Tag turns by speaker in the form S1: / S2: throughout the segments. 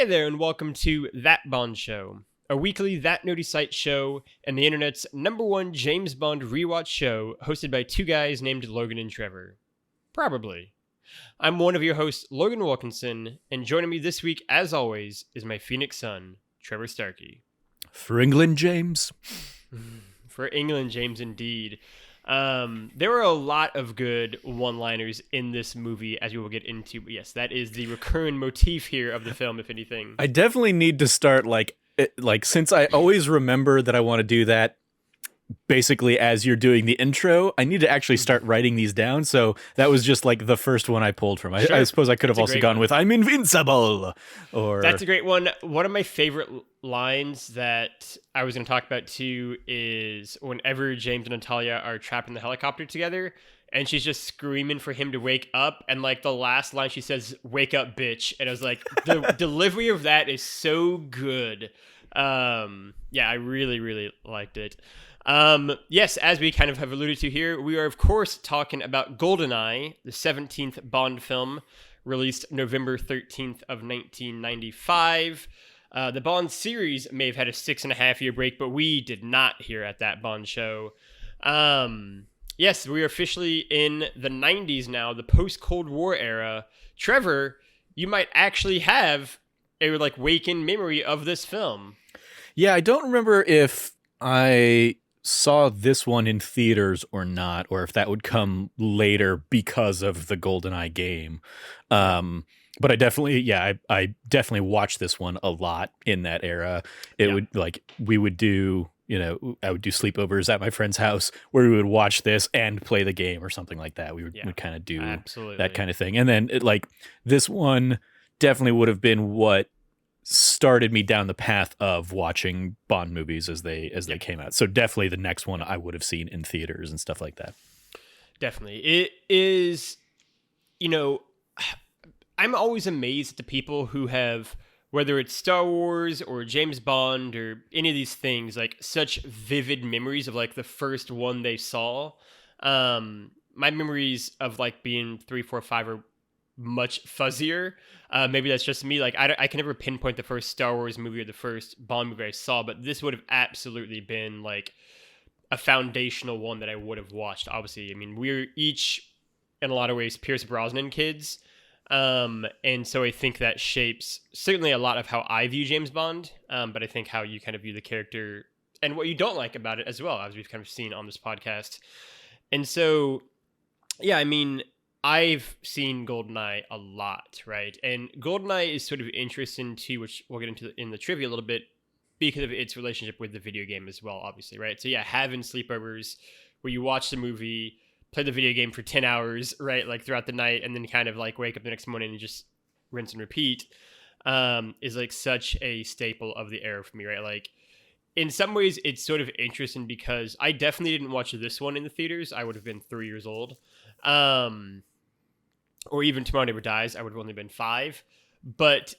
S1: Hey there, and welcome to That Bond Show, a weekly That Nerdy Site show and the internet's #1 James Bond rewatch show hosted by two guys named Logan and Trevor. Probably. I'm one of your hosts, Logan Wilkinson, and joining me this week, as always, is my Phoenix son, Trevor Starkey.
S2: For England, James.
S1: For England, James, indeed. There were a lot of good one-liners in this movie, as we will get into. But yes, that is the recurring motif here of the film, if anything.
S2: I definitely need to start, since I always remember that I want to do that, basically as you're doing the intro, I need to actually start writing these down. So that was just like the first one I pulled from. I suppose I could have also gone with "I'm invincible," or
S1: that's a great one. One of my favorite lines that I was going to talk about too is whenever James and Natalia are trapped in the helicopter together, and she's just screaming for him to wake up, and like the last line she says, "Wake up, bitch," and I was like, the delivery of that is so good. Yeah, I really liked it. Yes, as we kind of have alluded to here, we are of course talking about Goldeneye, the 17th Bond film, released November 13th of 1995. The Bond series may have had a 6.5-year break, but we did not here at That Bond Show. Yes, we are officially in the 90s now, the post-Cold War era. Trevor, you might actually have a waking memory of this film.
S2: Yeah, I don't remember if I saw this one in theaters or not, or if that would come later because of the Goldeneye game. But I definitely, I definitely watched this one a lot in that era. We would do, I would do sleepovers at my friend's house where we would watch this and play the game or something like that. We would kind of do that kind of thing. And then this one definitely would have been what started me down the path of watching Bond movies as they came out. So definitely the next one I would have seen in theaters and stuff like that.
S1: Definitely. It is, I'm always amazed at the people who have, whether it's Star Wars or James Bond or any of these things, such vivid memories of the first one they saw. My memories of being 3, 4, 5 are much fuzzier. Maybe that's just me. I can never pinpoint the first Star Wars movie or the first Bond movie I saw, but this would have absolutely been a foundational one that I would have watched. Obviously, I mean, we're each in a lot of ways Pierce Brosnan kids, and so I think that shapes certainly a lot of how I view James Bond, but I think how you kind of view the character and what you don't like about it as well, as we've kind of seen on this podcast. And so, yeah, I mean, I've seen Goldeneye a lot, right? And Goldeneye is sort of interesting too, which we'll get into in the trivia a little bit, because of its relationship with the video game as well, obviously, right? So yeah, having sleepovers where you watch the movie, play the video game for 10 hours, right? Throughout the night, and then kind of wake up the next morning and just rinse and repeat, is such a staple of the era for me, right? In some ways, it's sort of interesting because I definitely didn't watch this one in the theaters. I would have been 3 years old. Or even Tomorrow Never Dies, I would have only been 5. But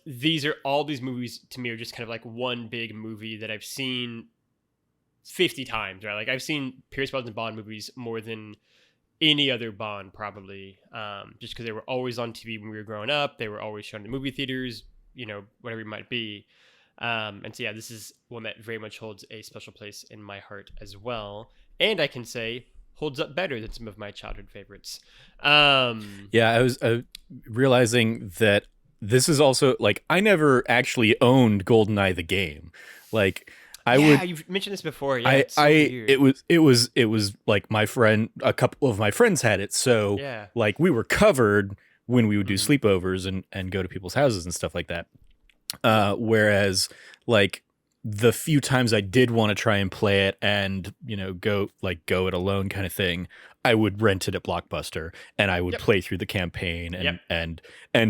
S1: all these movies to me are just kind of one big movie that I've seen 50 times, right? I've seen Pierce Brosnan Bond movies more than any other Bond, probably, just because they were always on TV when we were growing up. They were always shown in movie theaters, whatever it might be. And so, yeah, this is one that very much holds a special place in my heart as well. And I can say holds up better than some of my childhood favorites.
S2: I was realizing that this is also I never actually owned Goldeneye the game.
S1: You've mentioned this before. Yeah, it's so weird.
S2: It was my friend, a couple of my friends had it, so we were covered when we would do sleepovers and go to people's houses and stuff like that. Whereas the few times I did want to try and play it and, go it alone kind of thing, I would rent it at Blockbuster and I would play through the campaign and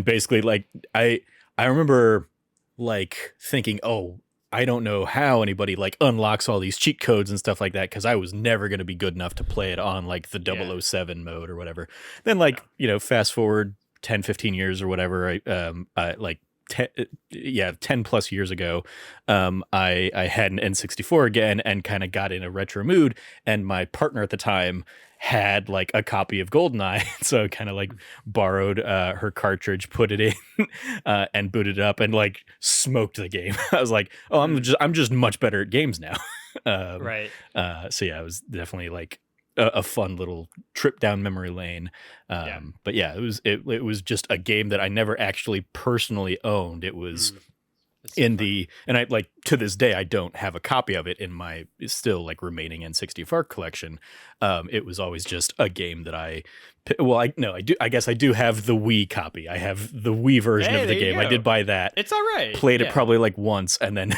S2: basically I remember thinking, oh, I don't know how anybody unlocks all these cheat codes and stuff like that, because I was never going to be good enough to play it on the 007 mode or whatever. Then fast forward 10, 15 years or whatever, 10 plus years ago, I had an N64 again and kind of got in a retro mood, and my partner at the time had like a copy of Goldeneye, so I kind of like borrowed her cartridge, put it in, and booted it up, and like smoked the game. I was like, oh, I'm just much better at games now.
S1: Right.
S2: So yeah, it was definitely like a fun little trip down memory lane. But yeah, it was just a game that I never actually personally owned. It was and I like to this day I don't have a copy of it in my still like remaining N64 collection. It was always just a game that I do. I guess I do have the Wii copy. I have the Wii version of the game. I did buy that.
S1: It's all right.
S2: Played it probably like once, and then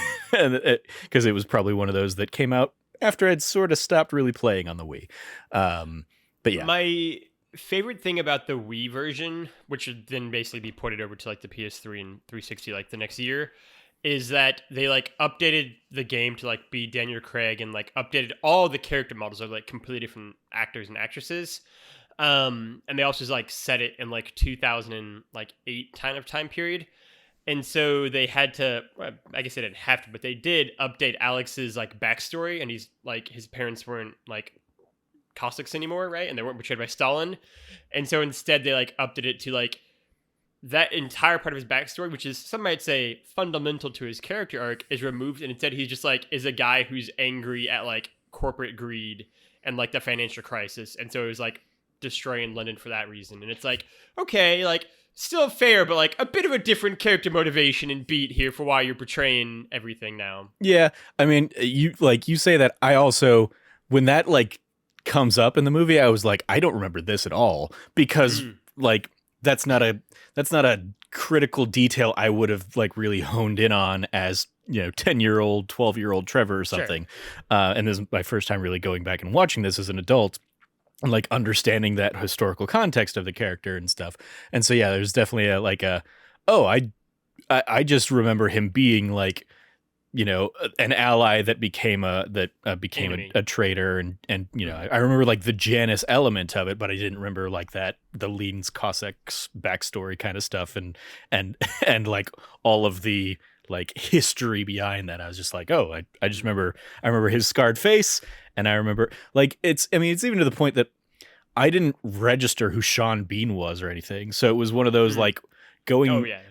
S2: because it was probably one of those that came out after I'd sort of stopped really playing on the Wii. But yeah,
S1: my favorite thing about the Wii version, which would then basically be ported over to like the PS3 and 360 like the next year, is that they like updated the game to like be Daniel Craig and like updated all the character models of like completely different actors and actresses. And they also just like set it in like 2008 kind of time period. And so they had to, I guess they didn't have to, but they did update Alex's like backstory, and he's like, his parents weren't like Cossacks anymore, right? And they weren't betrayed by Stalin. And so instead they like upped it to like that entire part of his backstory, which is some might say fundamental to his character arc, is removed, and instead he's just like is a guy who's angry at like corporate greed and like the financial crisis, and so it was like destroying London for that reason. And it's like, okay, like still fair, but like a bit of a different character motivation and beat here for why you're portraying everything now.
S2: Yeah, I mean, you say that. I also, when that like comes up in the movie, I was like, I don't remember this at all, because like that's not a critical detail I would have like really honed in on as 10-year-old, 12-year-old Trevor or something. Sure. And this is my first time really going back and watching this as an adult and like understanding that historical context of the character and stuff. And so yeah, there's definitely I just remember him being like, an ally that became a traitor, and I remember like the Janus element of it, but I didn't remember like that the Lean's Cossacks backstory kind of stuff and like all of the like history behind that. I was just like, oh, I just remember his scarred face, and I remember like it's even to the point that I didn't register who Sean Bean was or anything, so it was one of those like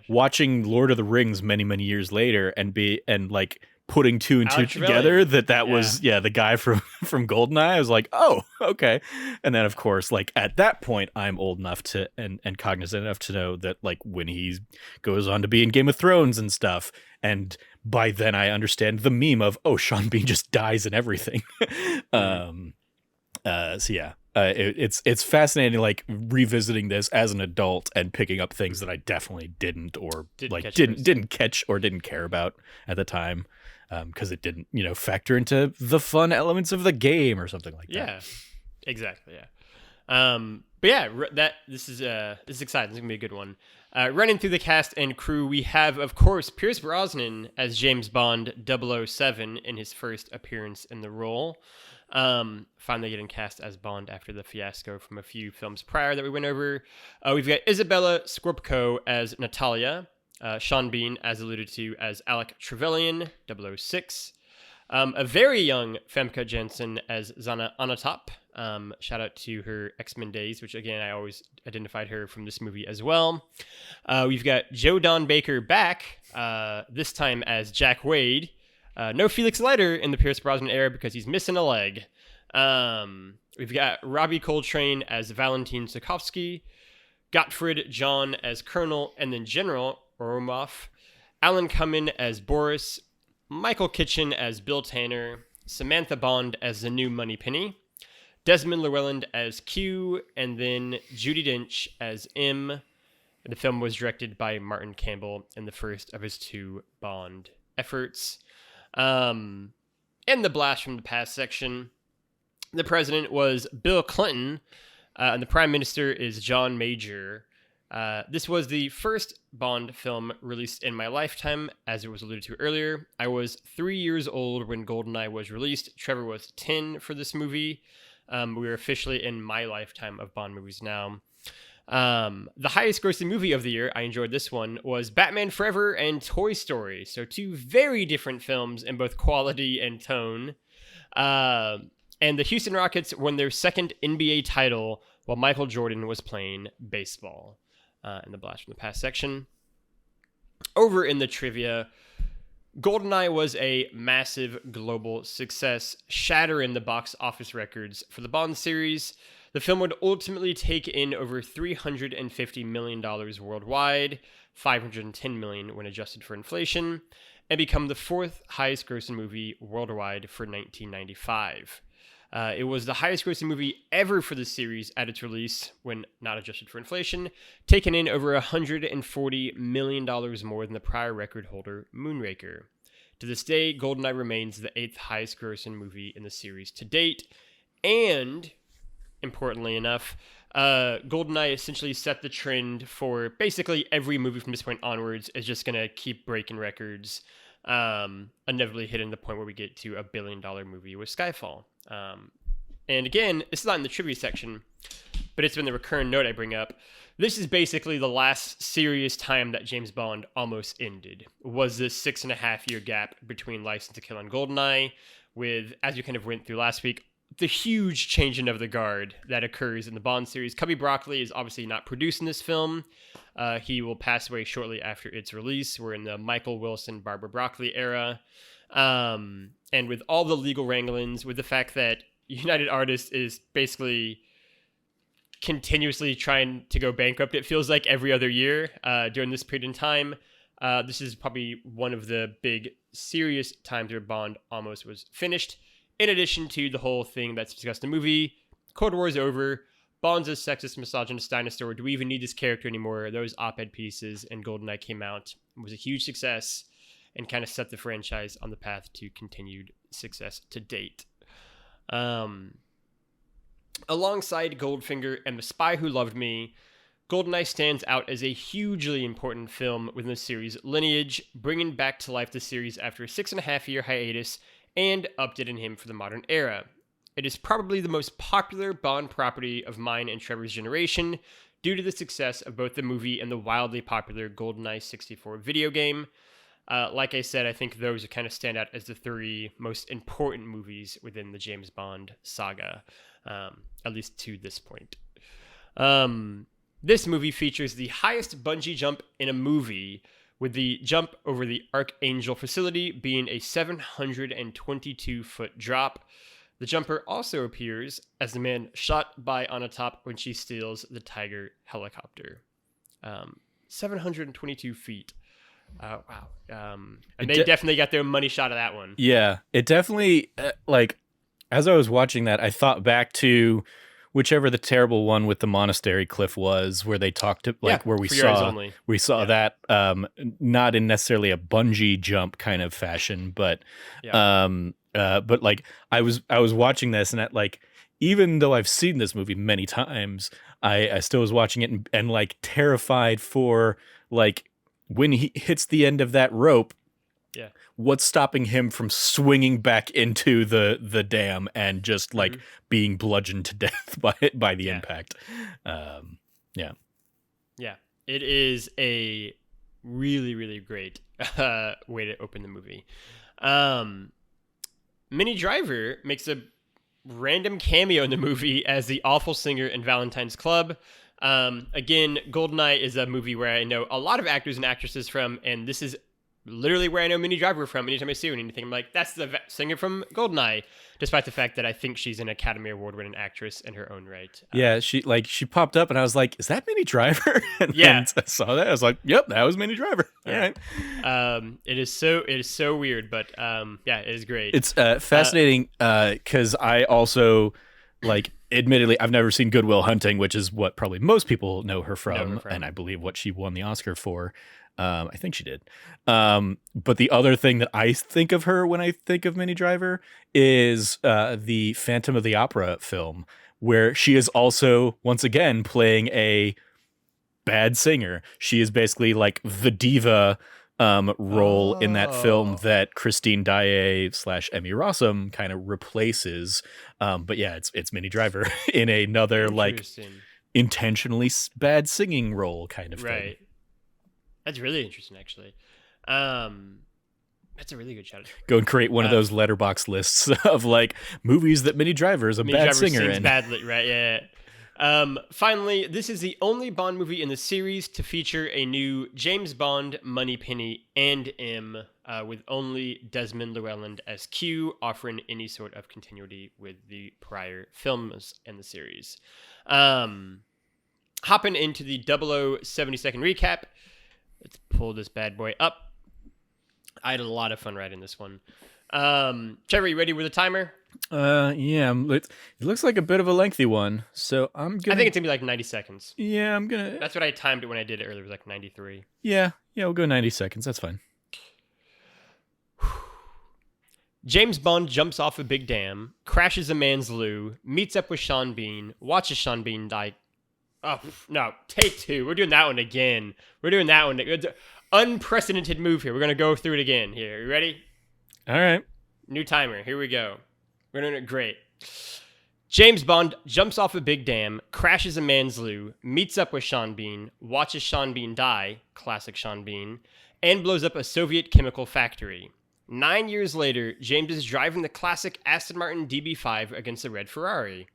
S2: watching Lord of the Rings many years later and like putting two and two together that was the guy from Goldeneye. I was like, oh, okay. And then of course, like at that point I'm old enough to and cognizant enough to know that like when he goes on to be in Game of Thrones and stuff, and by then I understand the meme of, oh, Sean Bean just dies in everything. It's fascinating, like revisiting this as an adult and picking up things that I definitely didn't catch or didn't care about at the time, because it didn't factor into the fun elements of the game or something like that.
S1: Yeah, exactly. Yeah. But yeah, this is exciting. This is gonna be a good one. Running through the cast and crew, we have, of course, Pierce Brosnan as James Bond 007 in his first appearance in the role. Finally getting cast as Bond after the fiasco from a few films prior that we went over. We've got Isabella Scorupco as Natalia, Sean Bean, as alluded to, as Alec Trevelyan, 006. A very young Femke Janssen as Zana Anatop. Shout out to her X-Men days, which again, I always identified her from this movie as well. We've got Joe Don Baker back, this time as Jack Wade. No Felix Leiter in the Pierce Brosnan era because he's missing a leg. We've got Robbie Coltrane as Valentin Sokovsky, Gottfried John as Colonel and then General Orumov, Alan Cumming as Boris, Michael Kitchen as Bill Tanner, Samantha Bond as the new Moneypenny, Desmond Llewellyn as Q, and then Judi Dench as M. The film was directed by Martin Campbell in the first of his two Bond efforts. In the blast from the past section, the president was Bill Clinton, and the prime minister is John Major. This was the first Bond film released in my lifetime, as it was alluded to earlier. I was 3 years old when Goldeneye was released. Trevor was 10 for this movie. We are officially in my lifetime of Bond movies now. The highest grossing movie of the year, I enjoyed this one, was Batman Forever and Toy Story. So two very different films in both quality and tone. And the Houston Rockets won their second NBA title while Michael Jordan was playing baseball. In the Blast from the Past section. Over in the trivia, Goldeneye was a massive global success, shattering the box office records for the Bond series. The film would ultimately take in over $350 million worldwide, $510 million when adjusted for inflation, and become the fourth highest grossing movie worldwide for 1995. It was the highest grossing movie ever for the series at its release, when not adjusted for inflation, taking in over $140 million more than the prior record holder, Moonraker. To this day, Goldeneye remains the eighth highest grossing movie in the series to date, and, importantly enough, Goldeneye essentially set the trend for basically every movie from this point onwards is just going to keep breaking records, inevitably hitting the point where we get to $1 billion movie with Skyfall. And again, this is not in the trivia section, but it's been the recurring note I bring up. This is basically the last serious time that James Bond almost ended, was this 6.5-year gap between License to Kill and Goldeneye, with, as you kind of went through last week, the huge changing of the guard that occurs in the Bond series. Cubby Broccoli is obviously not producing this film. He will pass away shortly after its release. We're in the Michael Wilson, Barbara Broccoli era. And with all the legal wranglings, with the fact that United Artists is basically continuously trying to go bankrupt, it feels like every other year during this period in time. This is probably one of the big serious times where Bond almost was finished. In addition to the whole thing that's discussed in the movie, Cold War is over. Bond's a sexist, misogynist dinosaur. Do we even need this character anymore? Those op-ed pieces and GoldenEye came out. It was a huge success and kind of set the franchise on the path to continued success to date. Alongside Goldfinger and The Spy Who Loved Me, Goldeneye stands out as a hugely important film within the series' lineage, bringing back to life the series after a 6.5-year hiatus and updating him for the modern era. It is probably the most popular Bond property of mine and Trevor's generation due to the success of both the movie and the wildly popular GoldenEye 64 video game. Like I said, I think those kind of stand out as the three most important movies within the James Bond saga, at least to this point. This movie features the highest bungee jump in a movie, with the jump over the Archangel facility being a 722-foot drop. The jumper also appears as the man shot by Onatopp when she steals the Tiger helicopter. 722 feet. Wow. And they definitely got their money shot of that one.
S2: Yeah, it definitely, as I was watching that, I thought back to whichever the terrible one with the monastery cliff was, where they talked to, where we saw that, not in necessarily a bungee jump kind of fashion, but I was watching this and even though I've seen this movie many times, I still was watching it and terrified for when he hits the end of that rope.
S1: Yeah.
S2: What's stopping him from swinging back into the dam and just being bludgeoned to death by the impact? Yeah.
S1: It is a really, really great way to open the movie. Minnie Driver makes a random cameo in the movie as the awful singer in Valentine's Club. Again, Goldeneye is a movie where I know a lot of actors and actresses from, and this is literally where I know Minnie Driver from. Anytime I see her in anything, I'm like, that's the singer from Goldeneye, despite the fact that I think she's an Academy Award-winning actress in her own right.
S2: Yeah, she popped up, and I was like, is that Minnie Driver? And then I saw that, I was like, yep, that was Minnie Driver. All right.
S1: It is so weird, but it is great.
S2: It's fascinating because I also, admittedly, I've never seen Good Will Hunting, which is what probably most people know her from. And I believe what she won the Oscar for. I think she did. But the other thing that I think of her when I think of Minnie Driver is the Phantom of the Opera film, where she is also, once again, playing a bad singer. She is basically the diva role in that film that Christine Daae / Emmy Rossum kind of replaces. But yeah, it's Minnie Driver in another intentionally bad singing role kind of thing.
S1: Right. That's really interesting, actually. That's a really good shout.
S2: Go and create one of those letterbox lists of like movies that Minnie Driver is a
S1: Minnie
S2: bad
S1: Driver
S2: singer
S1: sings
S2: in.
S1: badly, right? Yeah. Finally, this is the only Bond movie in the series to feature a new James Bond, Moneypenny, and M, with only Desmond Llewellyn as Q, offering any sort of continuity with the prior films in the series. Hopping into the 0070-second recap, let's pull this bad boy up. I had a lot of fun writing this one. Trevor, you ready with the timer?
S2: Yeah. It looks like a bit of a lengthy one, so I'm gonna.
S1: I think it's gonna be like 90 seconds.
S2: Yeah, I'm gonna.
S1: That's what I timed it when I did it earlier. It was like 93.
S2: Yeah, we'll go 90 seconds. That's fine.
S1: James Bond jumps off a big dam, crashes a man's loo, meets up with Sean Bean, watches Sean Bean die. Oh, no, take two. We're doing that one again. We're doing that one. Unprecedented move here. We're going to go through it again here. You ready?
S2: All right.
S1: New timer. Here we go. We're doing it great. James Bond jumps off a big dam, crashes a man's loo, meets up with Sean Bean, watches Sean Bean die, classic Sean Bean, and blows up a Soviet chemical factory. 9 years later, James is driving the classic Aston Martin DB5 against a red Ferrari.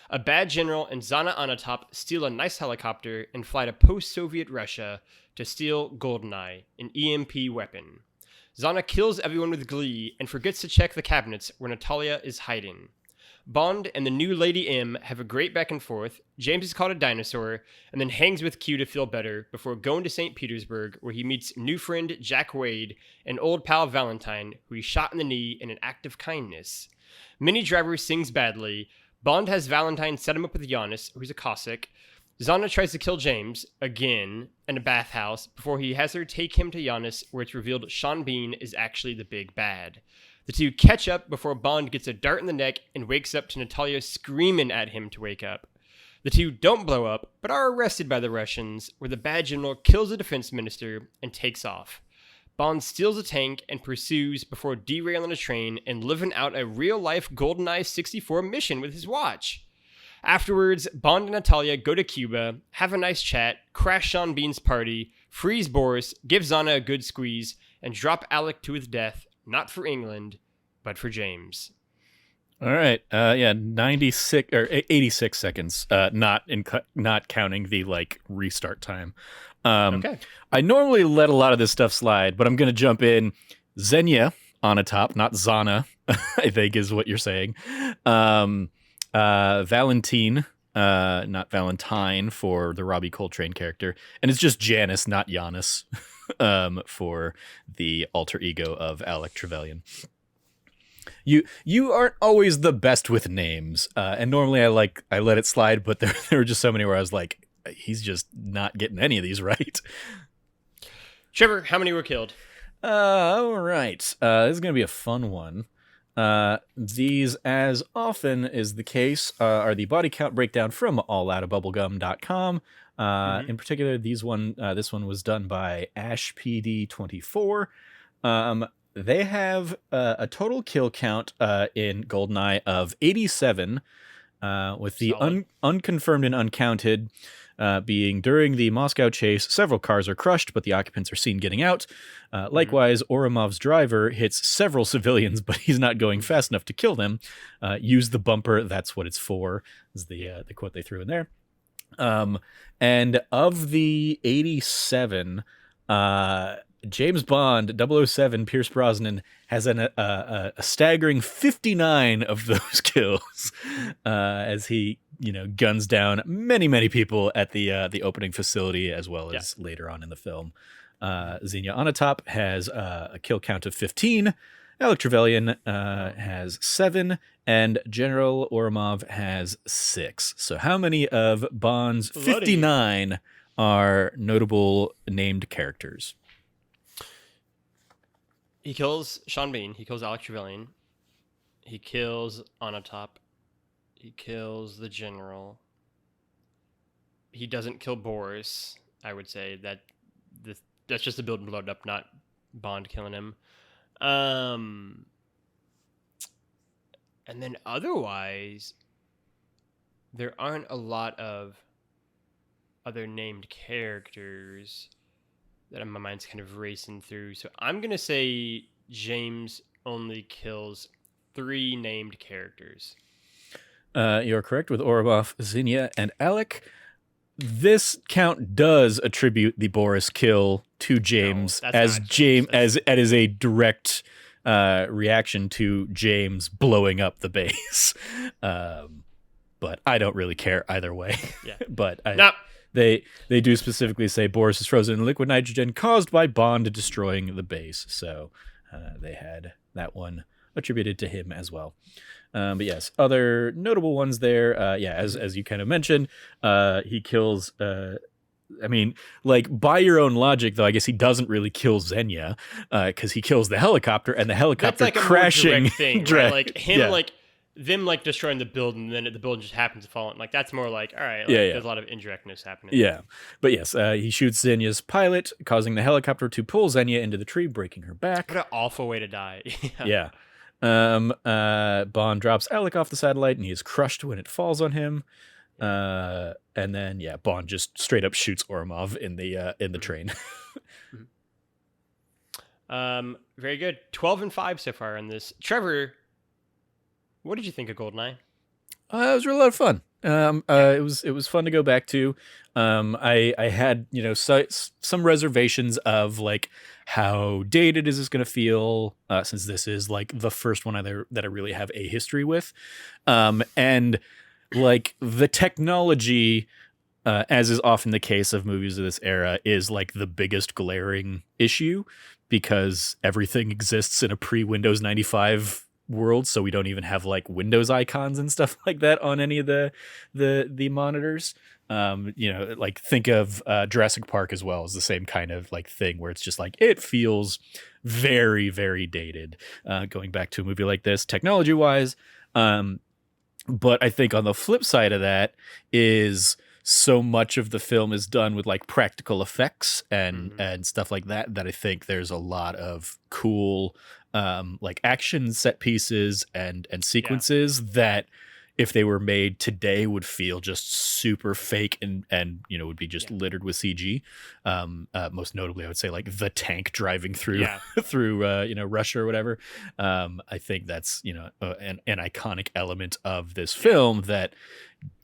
S1: A bad general and Zana Onatop steal a nice helicopter and fly to post-Soviet Russia to steal Goldeneye, an EMP weapon. Zana kills everyone with glee and forgets to check the cabinets where Natalia is hiding. Bond and the new Lady M have a great back and forth. James is called a dinosaur and then hangs with Q to feel better before going to St. Petersburg, where he meets new friend Jack Wade and old pal Valentine, who he shot in the knee in an act of kindness. Minnie Driver sings badly. Bond has Valentine set him up with Giannis, who's a Cossack. Zana tries to kill James, again, in a bathhouse, before he has her take him to Giannis, where it's revealed Sean Bean is actually the big bad. The two catch up before Bond gets a dart in the neck and wakes up to Natalia screaming at him to wake up. The two don't blow up, but are arrested by the Russians, where the bad general kills the defense minister and takes off. Bond steals a tank and pursues before derailing a train and living out a real-life GoldenEye 64 mission with his watch. Afterwards, Bond and Natalia go to Cuba, have a nice chat, crash Sean Bean's party, freeze Boris, give Zana a good squeeze, and drop Alec to his death, not for England, but for James.
S2: All right. 96 or 86 seconds. Not counting the like restart time.
S1: Okay.
S2: I normally let a lot of this stuff slide, but I'm going to jump in. Xenia on a top, not Zana, I think is what you're saying. Valentine, not Valentine for the Robbie Coltrane character. And it's just Janice, not Giannis, for the alter ego of Alec Trevelyan. You aren't always the best with names, and normally I let it slide, but there were just so many where I was like, he's just not getting any of these right.
S1: Trevor, how many were killed?
S2: All right. This is gonna be a fun one. These, as often is the case, are the body count breakdown from alloutabubblegum.com. In particular, this one was done by AshPD24. They have a total kill count in Goldeneye of 87, with the unconfirmed and uncounted being during the Moscow chase, several cars are crushed, but the occupants are seen getting out. Likewise, Oromov's driver hits several civilians, but he's not going fast enough to kill them. Use the bumper, that's what it's for, is the quote they threw in there. And of the 87, James Bond 007 Pierce Brosnan has a staggering 59 of those kills as he guns down many people at the opening facility as well as later on in the film. Xenia Onatop has a kill count of 15. Alec Trevelyan has 7, and General Oromov has 6. So how many of Bond's 59 are notable named characters?
S1: He kills Sean Bean. He kills Alec Trevelyan. He kills Onatop. He kills the general. He doesn't kill Boris. I would say that's just the build and load up, not Bond killing him. And then otherwise, there aren't a lot of other named characters that my mind's kind of racing through. So I'm going to say James only kills 3 named characters.
S2: You're correct with Orobov, Zinnia, and Alec. This count does attribute the Boris kill to James as it is a direct reaction to James blowing up the base. But I don't really care either way.
S1: Yeah.
S2: But they do specifically say Boris is frozen in liquid nitrogen caused by Bond destroying the base. So they had that one attributed to him as well. But yes, other notable ones there. As you kind of mentioned, he kills. I mean, like by your own logic, though, I guess he doesn't really kill Xenia because he kills the helicopter and the helicopter
S1: that's like
S2: crashing.
S1: A more direct thing, right? Like him, like them, like destroying the building, and then the building just happens to fall. Like that's more like all right. Like, there's a lot of indirectness happening.
S2: Yeah, but yes, he shoots Xenia's pilot, causing the helicopter to pull Xenia into the tree, breaking her back.
S1: What an awful way to die.
S2: Yeah. Bond drops Alec off the satellite and he is crushed when it falls on him. And then Bond just straight up shoots Oromov in the train.
S1: Very good. 12-5 so far on this. Trevor, what did you think of Goldeneye?
S2: It was a lot of fun. It was fun to go back to. I had some reservations of like how dated is this going to feel since this is like the first one that I really have a history with, and like the technology, as is often the case of movies of this era, is like the biggest glaring issue because everything exists in a pre-Windows 95 world, so we don't even have like Windows icons and stuff like that on any of the monitors. Like think of Jurassic Park as well as the same kind of like thing where it's just like it feels very, very dated going back to a movie like this technology wise. But I think on the flip side of that is so much of the film is done with like practical effects and stuff like that I think there's a lot of cool like action set pieces and sequences that if they were made today would feel just super fake and would be just littered with CG. Most notably, I would say like the tank driving through Russia or whatever. I think that's an iconic element of this film that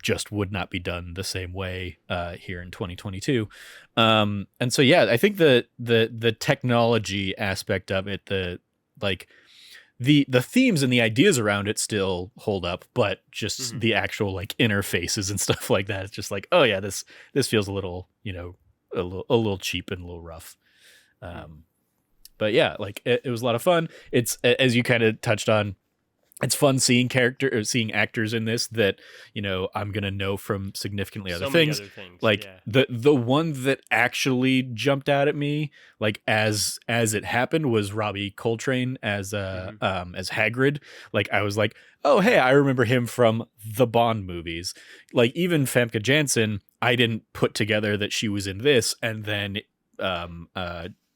S2: just would not be done the same way here in 2022. And so I think the technology aspect of it, the themes and the ideas around it still hold up, but just the actual like interfaces and stuff like that, it's just like, oh yeah, this feels a little a little cheap and a little rough. But yeah, like it was a lot of fun. It's, as you kind of touched on, it's fun seeing actors in this that I'm gonna know from significantly other things. Like the one that actually jumped out at me, like as it happened, was Robbie Coltrane as Hagrid. Like I was like, oh hey, I remember him from the Bond movies. Like even Famke Janssen, I didn't put together that she was in this, and then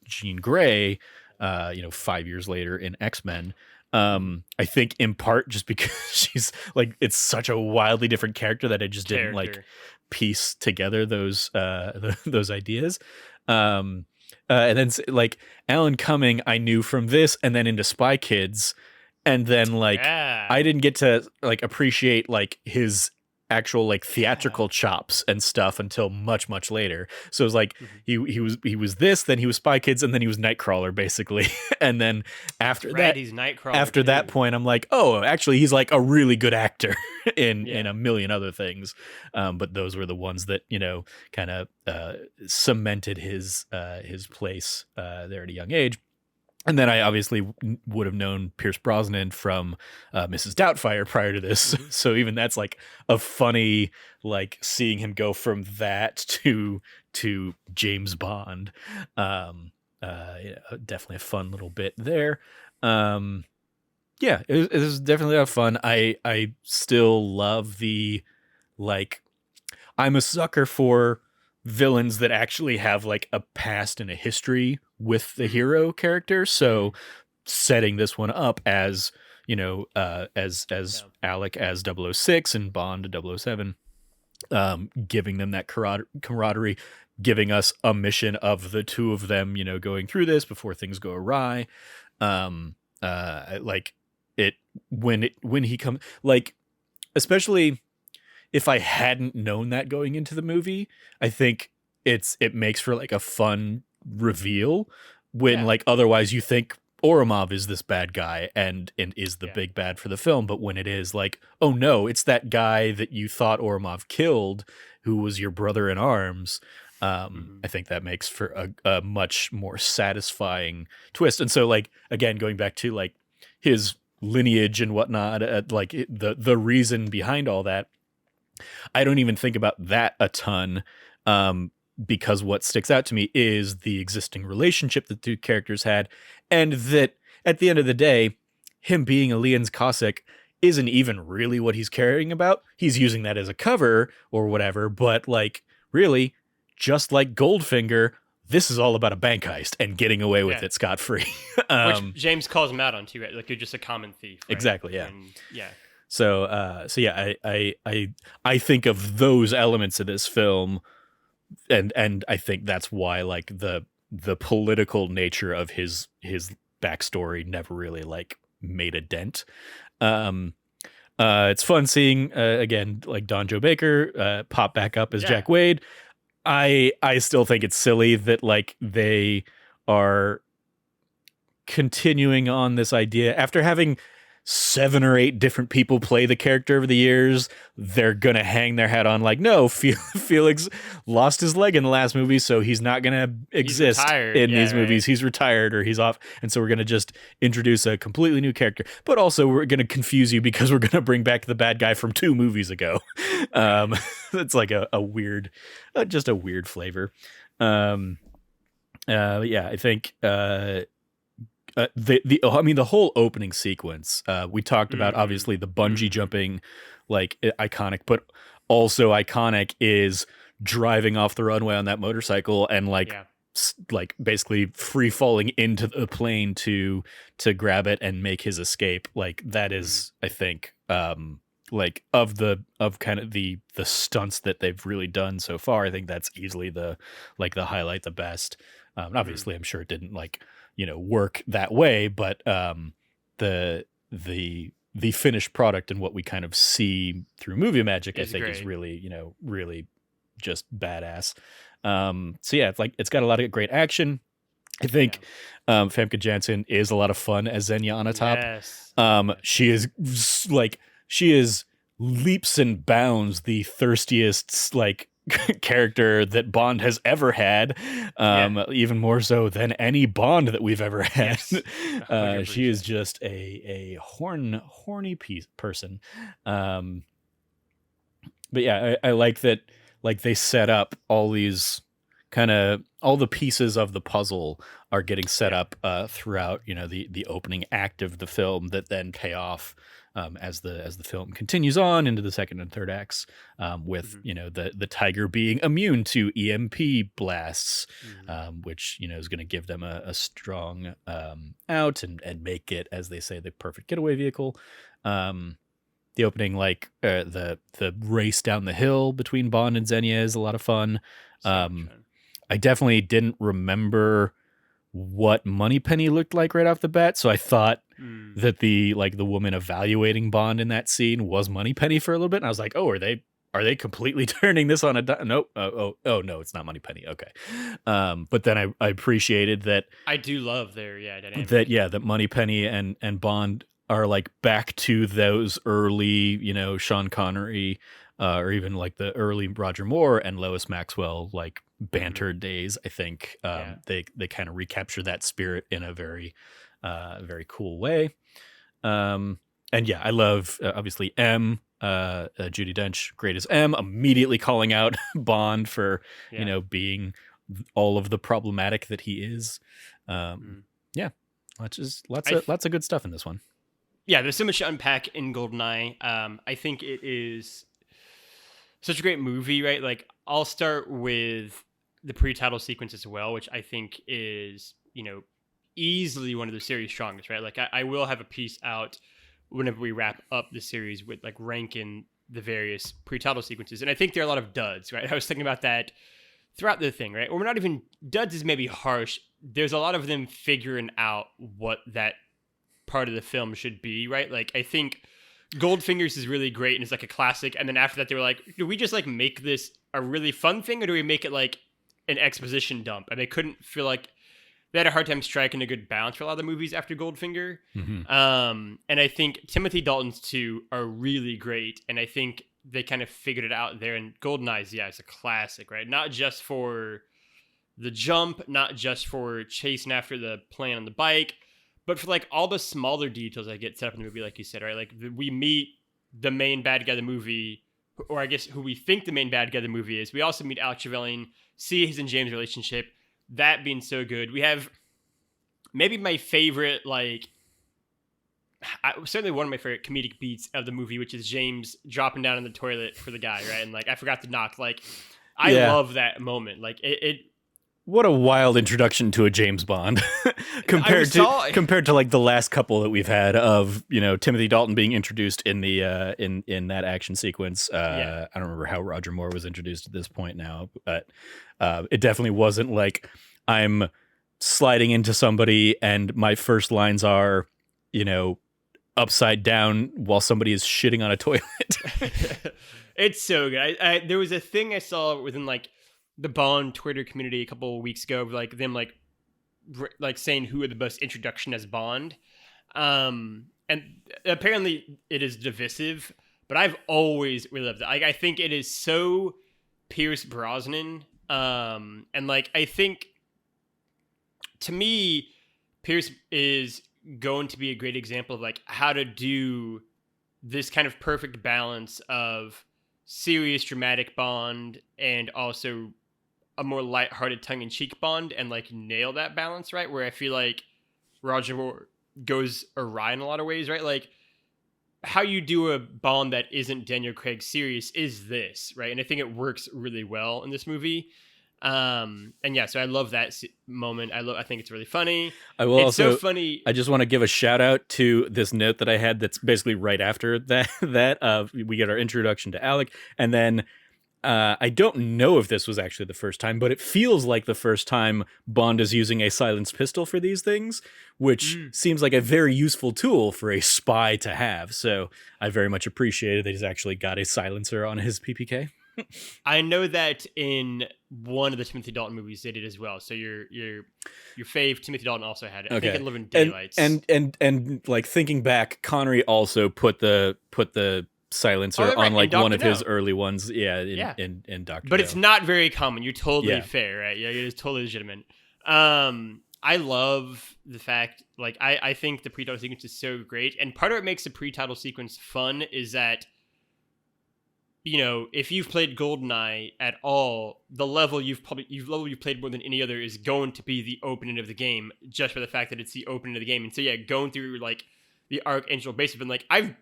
S2: Jean Grey, 5 years later in X-Men. I think in part just because she's like, it's such a wildly different character that I just didn't like piece together those ideas. And then like Alan Cumming, I knew from this and then into Spy Kids. And then like, I didn't get to like appreciate like his actual like theatrical chops and stuff until much, much later. So it was like he was this, then he was Spy Kids, and then he was Nightcrawler basically. And then after that, he's Nightcrawler after too. That point, I'm like, oh, actually he's like a really good actor in a million other things. But those were the ones that kind of cemented his place there at a young age. And then I obviously would have known Pierce Brosnan from Mrs. Doubtfire prior to this. So even that's like a funny, like seeing him go from that to James Bond. Definitely a fun little bit there. It was definitely a lot of fun. I still love the, like, I'm a sucker for villains that actually have like a past and a history with the hero character. So setting this one up as as Alec as 006 and Bond 007 giving them that camaraderie, giving us a mission of the two of them, going through this before things go awry. Like it when he comes, like, especially if I hadn't known that going into the movie, I think it makes for like a fun reveal when like otherwise you think Oromov is this bad guy and is the big bad for the film, but when it is like, oh no, it's that guy that you thought Oromov killed who was your brother in arms. I think that makes for a much more satisfying twist. And so, like, again, going back to like his lineage and whatnot, like the reason behind all that, I don't even think about that a ton, because what sticks out to me is the existing relationship the two characters had, and that at the end of the day, him being a Lien's Cossack isn't even really what he's caring about. He's using that as a cover or whatever, but like, really, just like Goldfinger, this is all about a bank heist and getting away with it scot-free.
S1: Which James calls him out on too, right? Like, you're just a common thief. Right?
S2: Exactly, yeah.
S1: And, yeah.
S2: So yeah, I think of those elements of this film, and I think that's why like the political nature of his backstory never really like made a dent. It's fun seeing again like Don Joe Baker pop back up as Jack Wade. I still think it's silly that like they are continuing on this idea after having 7 or 8 different people play the character over the years. They're gonna hang their hat on like, no, Felix lost his leg in the last movie, so he's not gonna exist in these movies. He's retired or he's off, and so we're gonna just introduce a completely new character. But also we're gonna confuse you because we're gonna bring back the bad guy from 2 movies ago. It's like a weird, just a weird flavor. Yeah, I think. The whole opening sequence, we talked about obviously the bungee jumping, like iconic, but also iconic is driving off the runway on that motorcycle and like basically free falling into the plane to grab it and make his escape. Like that is, I think, like of kind of the stunts that they've really done so far, I think that's easily the highlight, the best. Obviously, I'm sure it didn't like, work that way, but the finished product and what we kind of see through movie magic, I think, is really, really just badass. So yeah, it's got a lot of great action. I think Famke Janssen is a lot of fun as Xenia Onatopp.
S1: Yes.
S2: She is leaps and bounds the thirstiest like character that Bond has ever had, even more so than any Bond that we've ever had. Yes. She is just a horny person. But yeah, I like that. Like they set up all these all the pieces of the puzzle are getting set up throughout, the opening act of the film that then pay off as the film continues on into the second and third acts, with the tiger being immune to EMP blasts, which is going to give them a strong out and make it, as they say, the perfect getaway vehicle. The opening, like the race down the hill between Bond and Xenia, is a lot of fun. I definitely didn't remember what Moneypenny looked like right off the bat, so I thought that the woman evaluating Bond in that scene was Moneypenny for a little bit, and I was like, oh, are they completely turning this on a nope? Oh no, it's not Moneypenny. Okay, but then I appreciated that.
S1: I do love their dynamic.
S2: that Moneypenny and Bond are like back to those early, Sean Connery, or even like the early Roger Moore and Lois Maxwell like banter days. I think they kind of recapture that spirit in a very very cool way. And yeah, I love obviously M, Judi Dench, great as M, immediately calling out Bond for being all of the problematic that he is. Yeah, lots of good stuff in this one.
S1: Yeah, there's so much to unpack in Goldeneye. I think it is such a great movie, right? Like, I'll start with the pre-title sequence as well, which I think is, easily one of the series' strongest, right? Like, I will have a piece out whenever we wrap up the series with like ranking the various pre-title sequences. And I think there are a lot of duds, right? I was thinking about that throughout the thing, right? Or we're not even, duds is maybe harsh. There's a lot of them figuring out what that part of the film should be, right? Like, I think Goldfingers is really great and it's like a classic. And then after that, they were like, do we just like make this a really fun thing, or do we make it like an exposition dump? And they couldn't feel like, they had a hard time striking a good balance for a lot of the movies after Goldfinger. And I think Timothy Dalton's two are really great. And I think they kind of figured it out there. And Goldeneye's, it's a classic, right? Not just for the jump, not just for chasing after the plane on the bike, but for like all the smaller details that get set up in the movie, like you said, right? Like we meet the main bad guy of the movie, or I guess who we think the main bad guy of the movie is. We also meet Alex Trevelyan, see his and James' relationship. That being so good. We have maybe my favorite, certainly one of my favorite comedic beats of the movie, which is James dropping down in the toilet for the guy, right? And like, I forgot to knock. Like, I love that moment. Like, it
S2: what a wild introduction to a James Bond compared to like the last couple that we've had of, Timothy Dalton being introduced in the in that action sequence. I don't remember how Roger Moore was introduced at this point now, but it definitely wasn't like I'm sliding into somebody and my first lines are, upside down while somebody is shitting on a toilet.
S1: It's so good. There was a thing I saw within like the Bond Twitter community a couple of weeks ago, like them like saying who are the best introduction as Bond, and apparently it is divisive, but I've always really loved it. I think it is so Pierce Brosnan, and like I think to me Pierce is going to be a great example of like how to do this kind of perfect balance of serious dramatic Bond and also a more lighthearted tongue-in-cheek Bond, and like nail that balance, right? Where I feel like Roger Moore goes awry in a lot of ways, right? Like how you do a Bond that isn't Daniel Craig serious is this, right? And I think it works really well in this movie. So I love that moment. I think it's really funny. It's so funny.
S2: I just want to give a shout out to this note that I had that's basically right after that we get our introduction to Alec, and then I don't know if this was actually the first time, but it feels like the first time Bond is using a silenced pistol for these things, which seems like a very useful tool for a spy to have. So I very much appreciated that he's actually got a silencer on his PPK.
S1: I know that in one of the Timothy Dalton movies they did as well. So your fave Timothy Dalton also had it. I think in Living Daylights.
S2: And like thinking back, Connery also put the silencer on like one of his early ones. In Dr.
S1: But it's not very common. You're totally fair, right? Yeah, it is totally legitimate. I love the fact, like, I think the pre-title sequence is so great. And part of what makes the pre-title sequence fun is that, if you've played Goldeneye at all, the level you've played more than any other is going to be the opening of the game, just for the fact that it's the opening of the game. And so going through like the Archangel base, been like, I've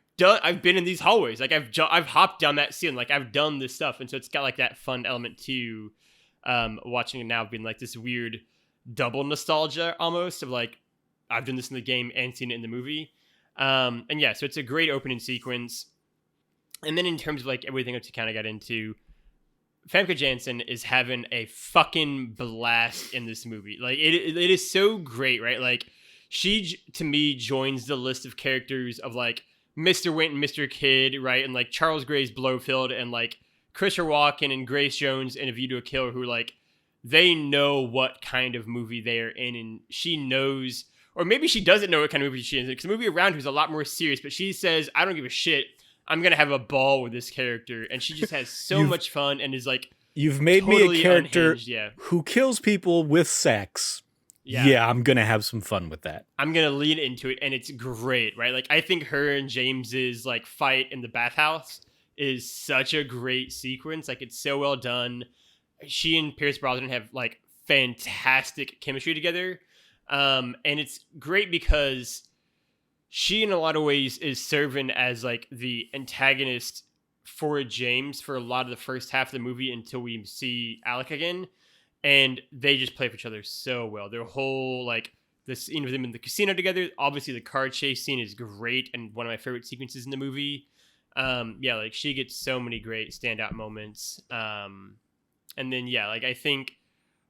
S1: been in these hallways, like I've hopped down that ceiling, like I've done this stuff, and so it's got like that fun element to watching it now, being like this weird double nostalgia almost of like I've done this in the game and seen it in the movie, so it's a great opening sequence. And then in terms of like everything else you kind of got into, Famke Janssen is having a fucking blast in this movie. Like it is so great, right? Like she to me joins the list of characters of like Mr. Wint and Mr. Kidd, right? And like Charles Gray's Blofeld and like Christopher Walken and Grace Jones in A View to a Kill, who like they know what kind of movie they are in, and she knows, or maybe she doesn't know what kind of movie she is in, because the movie around her is a lot more serious, but she says, I don't give a shit. I'm going to have a ball with this character. And she just has so much fun and is like,
S2: you've made totally me a character who kills people with sex. Yeah, I'm going to have some fun with that.
S1: I'm going to lean into it, and it's great, right? Like, I think her and James's like fight in the bathhouse is such a great sequence. Like, it's so well done. She and Pierce Brosnan have like fantastic chemistry together. And it's great because she, in a lot of ways, is serving as like the antagonist for James for a lot of the first half of the movie until we see Alec again. And they just play for each other so well. Their whole, like, the scene of them in the casino together. Obviously, the car chase scene is great and one of my favorite sequences in the movie. Yeah, like she gets so many great standout moments. And then yeah, like I think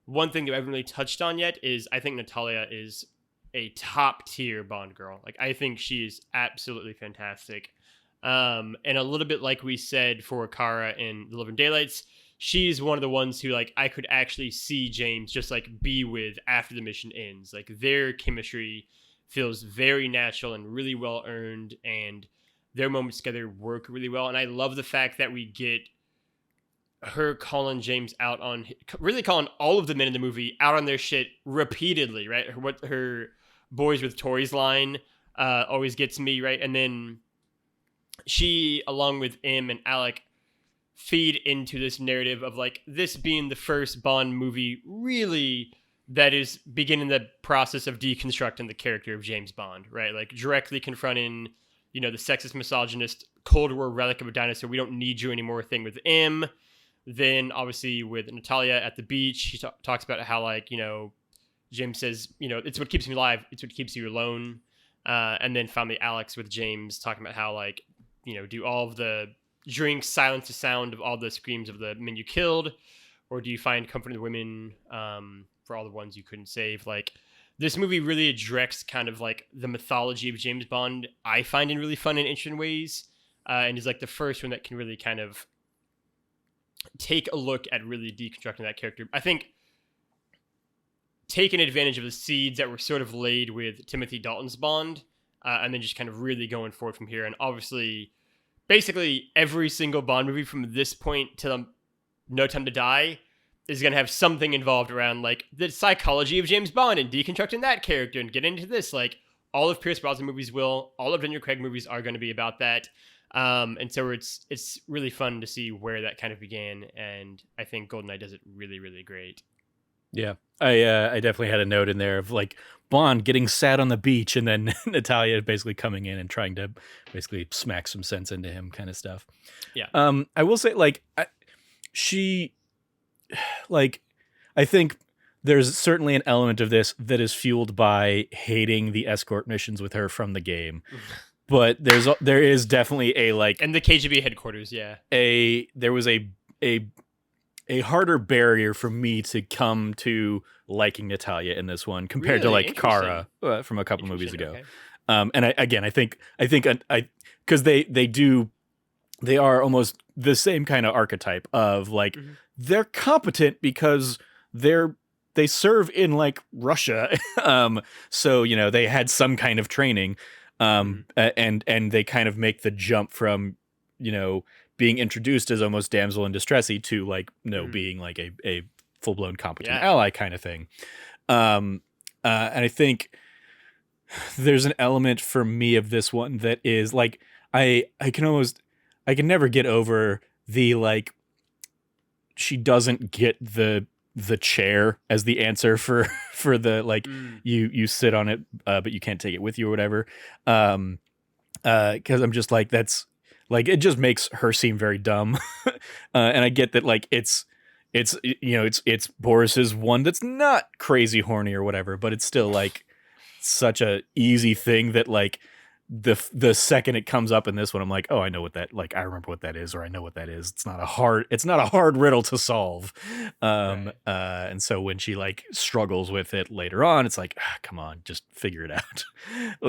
S1: one thing that I haven't really touched on yet is I think Natalia is a top tier Bond girl. Like I think she is absolutely fantastic. And a little bit like we said for Kara in The Living Daylights, she's one of the ones who like I could actually see James just like be with after the mission ends. Like their chemistry feels very natural and really well earned, and their moments together work really well. And I love the fact that we get her calling James out on, really calling all of the men in the movie out on their shit repeatedly, right? What her boys with toys line always gets me, right? And then she, along with M and Alec, feed into this narrative of like this being the first Bond movie really that is beginning the process of deconstructing the character of James Bond, right? Like directly confronting, the sexist, misogynist, Cold War relic of a dinosaur, we don't need you anymore thing with M. Then obviously with Natalia at the beach, she talks about how like, James says, it's what keeps me alive. It's what keeps you alone. And then finally Alex with James talking about how like, do all of the drinks silence the sound of all the screams of the men you killed? Or do you find comfort in the women for all the ones you couldn't save? Like this movie really addressed kind of like the mythology of James Bond, I find in really fun and interesting ways. And is like the first one that can really kind of take a look at really deconstructing that character. I think taking advantage of the seeds that were sort of laid with Timothy Dalton's Bond, and then just kind of really going forward from here. And obviously, basically every single Bond movie from this point to No Time to Die is going to have something involved around like the psychology of James Bond and deconstructing that character and getting into this. Like all of Pierce Brosnan movies will, all of Daniel Craig movies are going to be about that. And so it's really fun to see where that kind of began, and I think GoldenEye does it really, really great.
S2: Yeah, I definitely had a note in there of like Bond getting sad on the beach, and then Natalia basically coming in and trying to basically smack some sense into him, kind of stuff.
S1: Yeah.
S2: I will say like she, like, I think there's certainly an element of this that is fueled by hating the escort missions with her from the game. But there is definitely a like,
S1: and the KGB headquarters, yeah.
S2: There was a harder barrier for me to come to liking Natalia in this one compared to like Kara from a couple movies ago. Okay. And I think because they are almost the same kind of archetype of like they're competent because they serve in like Russia, so they had some kind of training. And they kind of make the jump from, being introduced as almost damsel in distressy to like, being like a full blown competent ally kind of thing. And I think there's an element for me of this one that is like, I can never get over the, like, she doesn't get the chair as the answer for the like you sit on it but you can't take it with you or whatever, because I'm just like, that's like, it just makes her seem very dumb. And I get that like it's Boris's one that's not crazy horny or whatever, but it's still like such a easy thing that like the second it comes up in this one, I'm like, oh, I know what that, like, I remember what that is, or I know what that is. It's not a hard riddle to solve. Right. And so when she like struggles with it later on, it's like, come on, just figure it out.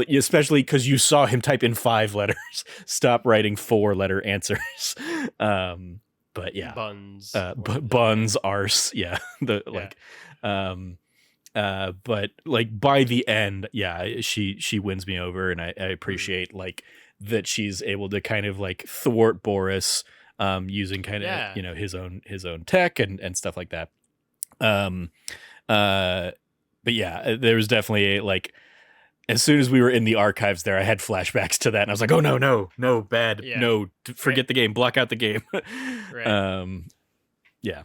S2: Especially because you saw him type in 5 letters. Stop writing 4-letter answers. But yeah,
S1: buns,
S2: buns, arse, yeah. But like by the end, yeah, she wins me over, and I appreciate like that she's able to kind of like thwart Boris, using kind of his own tech and stuff like that. But yeah, there was definitely like, as soon as we were in the archives there, I had flashbacks to that, and I was like, oh no, bad, no, forget the game, block out the game. Right. Yeah.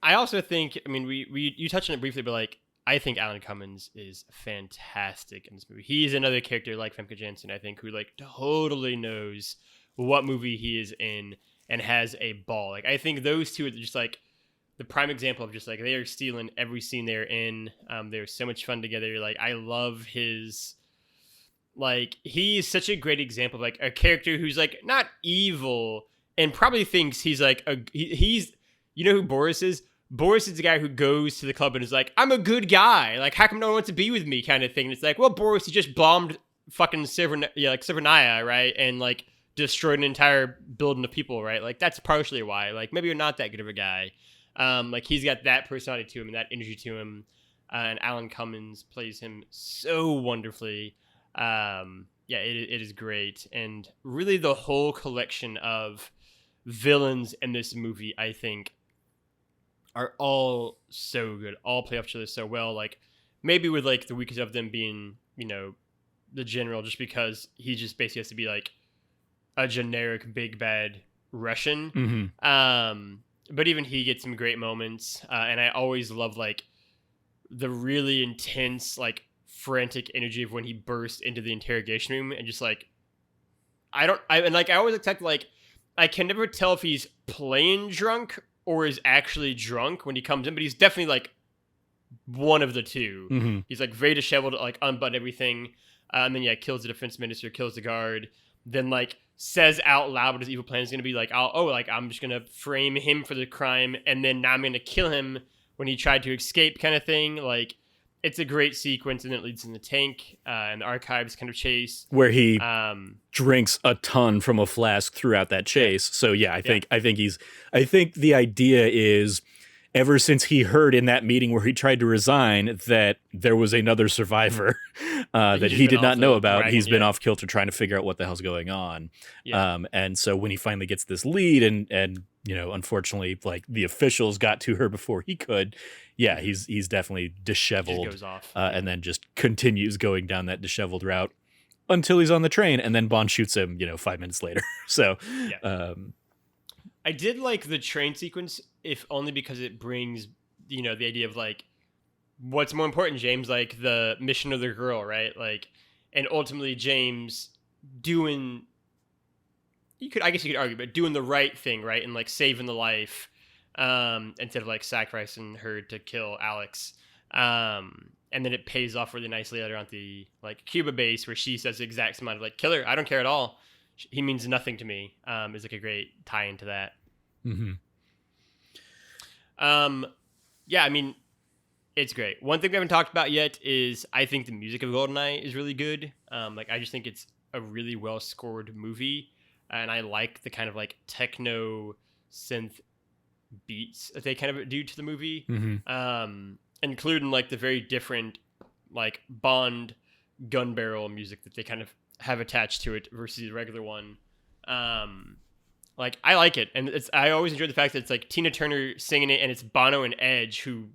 S1: I also think, I mean, you touched on it briefly, but like, I think Alan Cummins is fantastic in this movie. He's another character like Femke Janssen, I think, who like totally knows what movie he is in and has a ball. Like, I think those two are just like the prime example of just like, they are stealing every scene they're in. They're so much fun together. Like, I love his Like, he's such a great example of like a character who's like not evil and probably thinks he's like he's you know who Boris is? Boris is the guy who goes to the club and is like, I'm a good guy. Like, how come no one wants to be with me? Kind of thing. And it's like, well, Boris, he just bombed fucking Severnaya, right? And like destroyed an entire building of people, right? Like, that's partially why. Like, maybe you're not that good of a guy. Like, he's got that personality to him and that energy to him. And Alan Cummins plays him so wonderfully. Yeah, it is great. And really the whole collection of villains in this movie, I think, are all so good. All play off each other so well. Like, maybe with like the weakest of them being, you know, the general, just because he just basically has to be like a generic big bad Russian.
S2: Mm-hmm.
S1: But even he gets some great moments. And I always love like the really intense, like frantic energy of when he bursts into the interrogation room and just like, I always expect like, I can never tell if he's playing drunk or is actually drunk when he comes in, but he's definitely like one of the two.
S2: Mm-hmm.
S1: He's like very disheveled, like unbutton everything. And then kills the defense minister, kills the guard, then like says out loud what his evil plan is going to be. Like, I'm just going to frame him for the crime. And then now I'm going to kill him when he tried to escape, kind of thing. Like, it's a great sequence, and it leads in the tank and the archives kind of chase
S2: where he drinks a ton from a flask throughout that chase. So yeah, I think the idea is, ever since he heard in that meeting where he tried to resign that there was another survivor that he did not know about, he's been off kilter trying to figure out what the hell's going on. Yeah. And so when he finally gets this lead and you know, unfortunately, like the officials got to her before he could. Yeah, he's definitely disheveled.
S1: Just goes off.
S2: And then just continues going down that disheveled route until he's on the train, and then Bond shoots him, 5 minutes later. So, yeah.
S1: I did like the train sequence, if only because it brings, the idea of like, what's more important, James, like the mission of the girl, right? Like, and ultimately James doing, I guess you could argue, but doing the right thing, right? And like saving the life, instead of like sacrificing her to kill Alex. And then it pays off really nicely later on at the like Cuba base, where she says the exact same amount of like, kill her, I don't care at all. He means nothing to me. Is like a great tie into that.
S2: Mm-hmm.
S1: Yeah, I mean, it's great. One thing we haven't talked about yet is I think the music of Goldeneye is really good. Like, I just think it's a really well scored movie, and I like the kind of like techno synth beats that they kind of do to the movie.
S2: Mm-hmm.
S1: Including like the very different like Bond gun barrel music that they kind of have attached to it versus the regular one. Like, I like it, and I always enjoy the fact that it's like Tina Turner singing it, and it's Bono and Edge who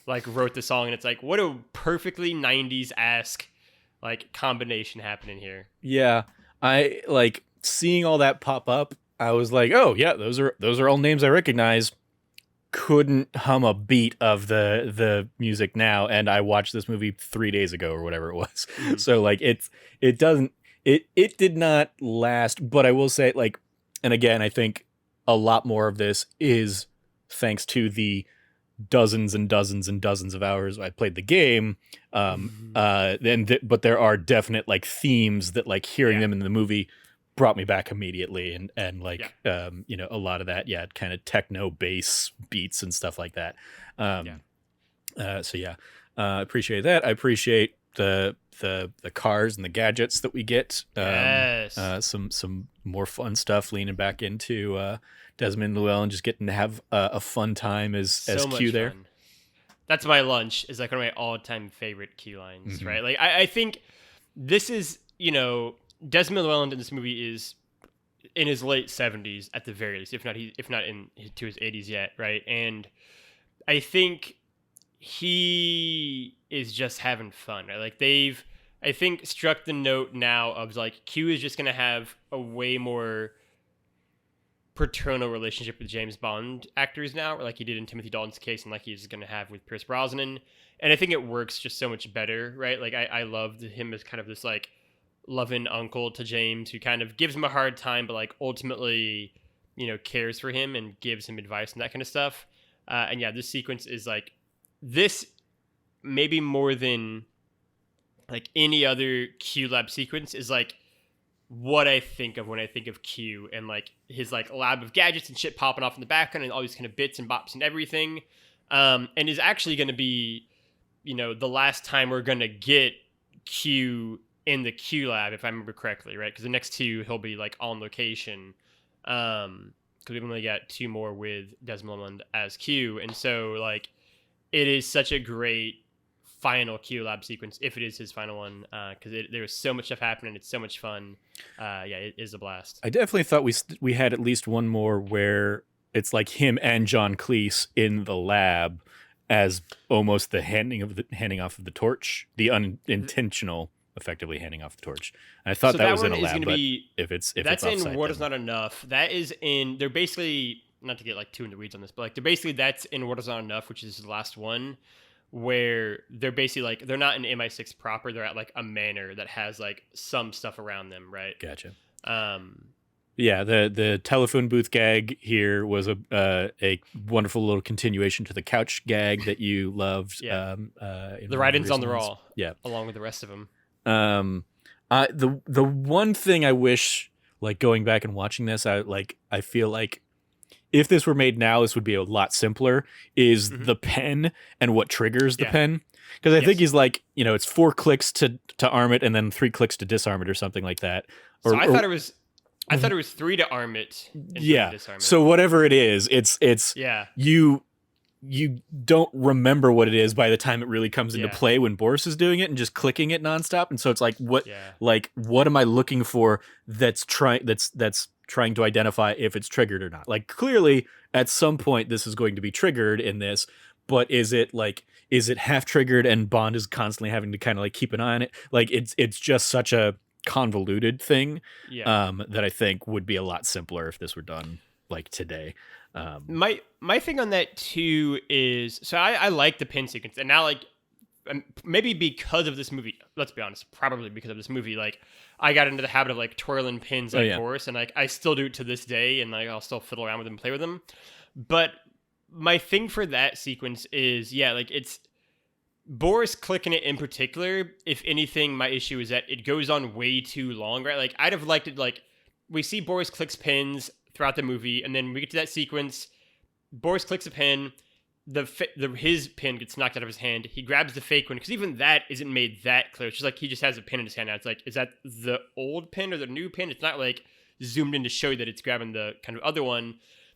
S1: like wrote the song, and it's like, what a perfectly 90s-esque like combination happening here.
S2: Yeah, I like seeing all that pop up. I was like, oh yeah, those are all names I recognize. Couldn't hum a beat of the music now, and I watched this movie 3 days ago or whatever it was. Mm-hmm. So like it did not last, but I will say, like, and again, I think a lot more of this is thanks to the dozens and dozens and dozens of hours I played the game. But there are definite like themes that, like, hearing them in the movie brought me back immediately, and like a lot of that kind of techno bass beats and stuff like that. Appreciate that. I appreciate the cars and the gadgets that we get. Some more fun stuff, leaning back into Desmond Llewellyn, just getting to have a fun time as Q there.
S1: Fun. That's my lunch, is like one of my all-time favorite Q lines. Mm-hmm. Right? Like, I think this is, Desmond Llewellyn in this movie is in his late 70s at the very least, if not to his 80s yet, right? And I think he is just having fun, right? Like, they've, I think, struck the note now of like, Q is just gonna have a way more paternal relationship with James Bond actors now, like he did in Timothy Dalton's case, and like he's gonna have with Pierce Brosnan. And I think it works just so much better, right? Like, I loved him as kind of this like loving uncle to James, who kind of gives him a hard time, but like ultimately, cares for him and gives him advice and that kind of stuff. And yeah, this sequence is like, this maybe more than like any other Q lab sequence is like what I think of when I think of Q, and like his like lab of gadgets and shit popping off in the background and all these kind of bits and bops and everything. And is actually going to be, the last time we're going to get Q in the Q lab, if I remember correctly, right? Because the next two, he'll be like on location. Because we've only got two more with Desmond as Q. And so like it is such a great final Q lab sequence, if it is his final one, because there's so much stuff happening. It's so much fun. It is a blast.
S2: I definitely thought we had at least one more where it's like him and John Cleese in the lab as almost the handing off of the torch, the unintentional, effectively handing off the torch. And I thought that was in a lab, but
S1: that's in
S2: offsite,
S1: What Is Not Enough. That is in. They're basically, not to get like too in the weeds on this, but like that's in What Is Not Enough, which is the last one, where they're basically like, they're not in MI6 proper, they're at like a manor that has like some stuff around them, right?
S2: Gotcha. Yeah, the telephone booth gag here was a wonderful little continuation to the couch gag that you loved.
S1: Yeah. The write-ins on the raw.
S2: Yeah,
S1: along with the rest of them.
S2: The one thing I wish, like going back and watching this, I feel like if this were made now, this would be a lot simpler, is the pen and what triggers the pen. Because I think he's like, it's 4 clicks to arm it and then 3 clicks to disarm it or something like that.
S1: I thought it was 3 to arm it. And 3 to disarm it.
S2: So whatever it is, it's you don't remember what it is by the time it really comes into play when Boris is doing it and just clicking it nonstop. And so it's like, what am I looking for that's trying to identify if it's triggered or not? Like, clearly at some point this is going to be triggered in this, but is it half triggered and Bond is constantly having to kind of like keep an eye on it? Like it's just such a convoluted thing that I think would be a lot simpler if this were done like today.
S1: My thing on that too is, so I like the pin sequence, and now like maybe because of this movie, let's be honest, probably because of this movie, like I got into the habit of like twirling pins like Boris, and like I still do it to this day, and like I'll still fiddle around with them and play with them. But my thing for that sequence is like it's Boris clicking it in particular. If anything, my issue is that it goes on way too long, right? Like I'd have liked it, like we see Boris clicks pins throughout the movie, and then we get to that sequence, Boris clicks a pin, his pin gets knocked out of his hand, he grabs the fake one, because even that isn't made that clear. It's just like he just has a pin in his hand now. It's like, is that the old pin or the new pin? It's not like zoomed in to show you that it's grabbing the kind of other one.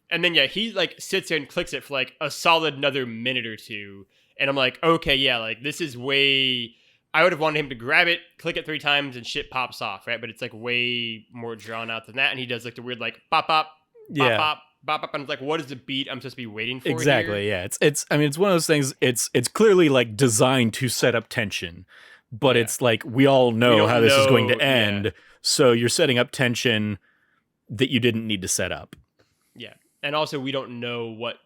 S1: And then he like sits there and clicks it for like a solid another minute or two, and I'm like, okay, like this is way, I would have wanted him to grab it, click it 3 times, and shit pops off, right? But it's like way more drawn out than that, and he does like the weird like bop bop, bop bop, bop bop, and it's like, what is the beat I'm supposed to be waiting for?
S2: Exactly,
S1: here?
S2: It's I mean, it's one of those things. It's clearly like designed to set up tension, but it's like we all know how this is going to end, so you're setting up tension that you didn't need to set up. Yeah,
S1: and also we don't know what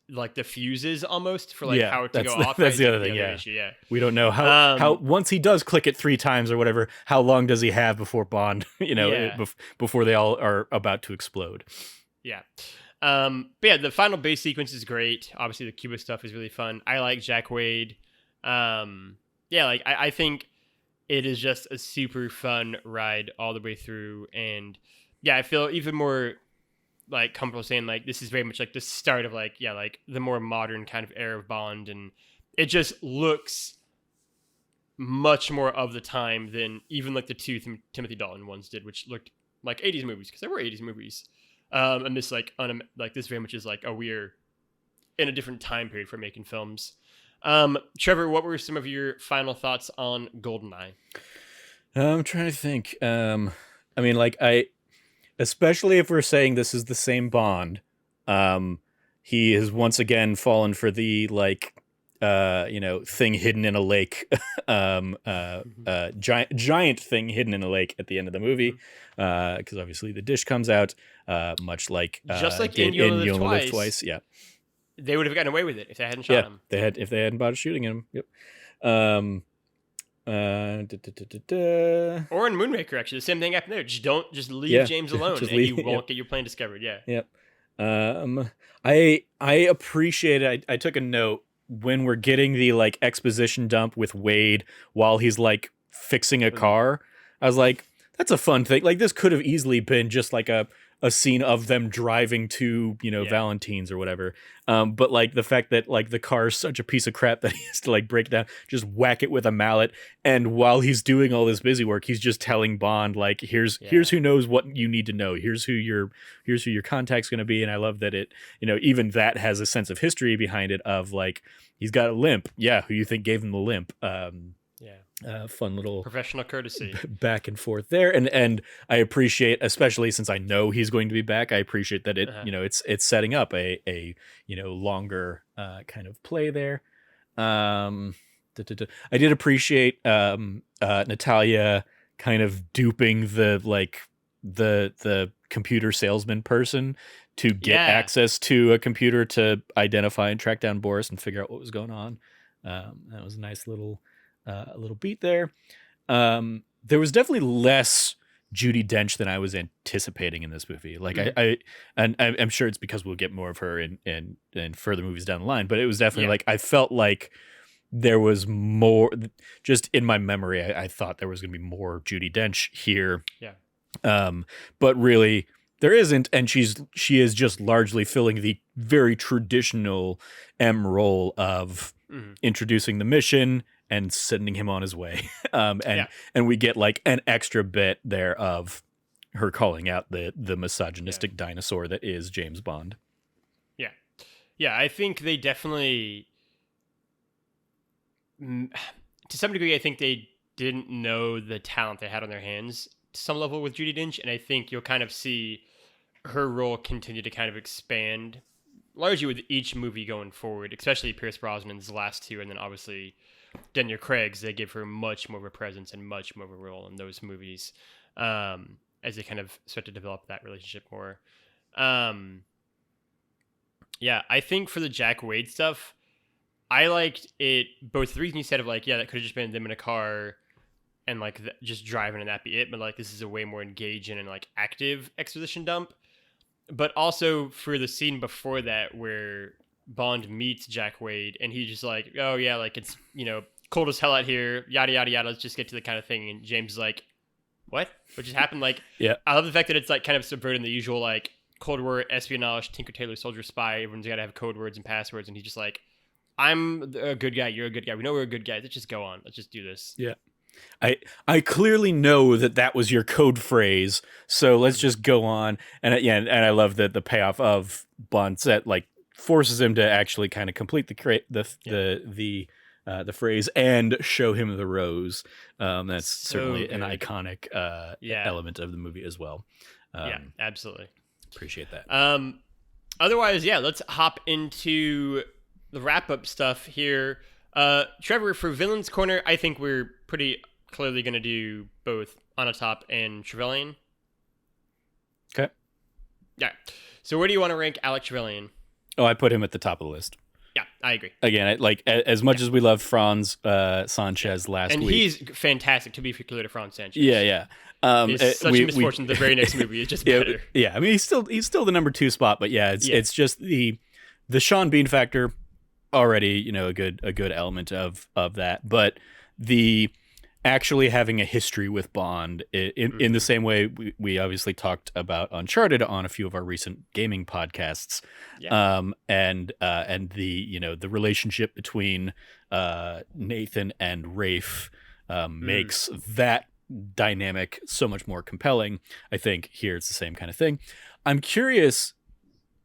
S1: like the fuses almost for like how to go off.
S2: That's the other thing. Issue, we don't know how once he does click it 3 times or whatever, how long does he have before Bond, before they all are about to explode.
S1: But the final base sequence is great. Obviously the Cuba stuff is really fun. I like Jack Wade. I think it is just a super fun ride all the way through, and I feel even more like comfortable saying like this is very much like the start of like the more modern kind of era of Bond, and it just looks much more of the time than even like the 2 Timothy Dalton ones did, which looked like 80s movies, because they were 80s movies. And this like this very much is like, we're in a different time period for making films. Trevor, what were some of your final thoughts on Goldeneye?
S2: I'm trying to think. I mean, like especially if we're saying this is the same Bond, he has once again fallen for the like, thing hidden in a lake, giant thing hidden in a lake at the end of the movie, because obviously the dish comes out, much like
S1: just like in You Only Live
S2: Twice. Yeah,
S1: they would have gotten away with it if they hadn't shot him.
S2: If they hadn't bothered shooting him. Yep. Or
S1: in Moonraker, actually, the same thing happened there. Just leave James alone, and you won't get your plane discovered. Yeah.
S2: Yep. I appreciate it. I took a note when we're getting the like exposition dump with Wade while he's like fixing a car, I was like, that's a fun thing. Like, this could have easily been just like a scene of them driving to, Valentine's or whatever. But like the fact that like the car is such a piece of crap that he has to like break it down, just whack it with a mallet. And while he's doing all this busy work, he's just telling Bond, like, here's who knows what you need to know. Here's who your contact's going to be. And I love that it, even that has a sense of history behind it of like, he's got a limp. Yeah. Who you think gave him the limp? Fun little
S1: professional courtesy
S2: back and forth there, and I appreciate, especially since I know he's going to be back, I appreciate that it it's setting up a longer kind of play there. I did appreciate Natalia kind of duping the computer salesman person to get access to a computer to identify and track down Boris and figure out what was going on. That was a nice little beat there. There was definitely less Judi Dench than I was anticipating in this movie. Like I'm sure it's because we'll get more of her in further movies down the line, but it was definitely like, I felt like there was more, just in my memory, I thought there was going to be more Judi Dench here. Yeah. But really there isn't. And she is just largely filling the very traditional M role of introducing the mission and sending him on his way. And we get like an extra bit there of her calling out the misogynistic dinosaur that is James Bond.
S1: Yeah. Yeah, I think they definitely, to some degree, I think they didn't know the talent they had on their hands to some level with Judi Dench, and I think you'll kind of see her role continue to kind of expand largely with each movie going forward, especially Pierce Brosnan's last two, and then obviously Daniel Craig's. They give her much more of a presence and much more of a role in those movies as they kind of start to develop that relationship more. I think for the Jack Wade stuff, I liked it, both the reason you said of like, that could have just been them in a car and like just driving and that be it, but like this is a way more engaging and like active exposition dump. But also for the scene before that where Bond meets Jack Wade and he's just like, oh yeah, like it's, cold as hell out here, yada yada yada, let's just get to the kind of thing. And James is like, what just happened? Like, I love the fact that it's like kind of subverting the usual like Cold War espionage, Tinker Tailor Soldier Spy, everyone's got to have code words and passwords, and he's just like, I'm a good guy, you're a good guy, we know we're a good guy, let's just go on, let's just do this.
S2: I clearly know that was your code phrase, so let's just go on. And I love that the payoff of Bond set like forces him to actually kind of complete the phrase and show him the rose. That's so certainly an iconic element of the movie as well.
S1: Absolutely
S2: appreciate that.
S1: Otherwise, let's hop into the wrap up stuff here. Trevor, for Villain's Corner, I think we're pretty clearly going to do both Onatopp and Trevelyan.
S2: Okay.
S1: Yeah. So where do you want to rank Alec Trevelyan?
S2: Oh, I put him at the top of the list.
S1: Yeah, I agree.
S2: Again, as much as we love Franz Sanchez last week.
S1: And he's fantastic, to be clear, to Franz Sanchez.
S2: Yeah.
S1: It's such a misfortune the very next movie is just better.
S2: Yeah, I mean, he's still the number 2 spot, but it's just the Sean Bean factor already, a good element of that. But the actually having a history with Bond in the same way we obviously talked about Uncharted on a few of our recent gaming podcasts, and the relationship between Nathan and Rafe makes that dynamic so much more compelling. I think here it's the same kind of thing. I'm curious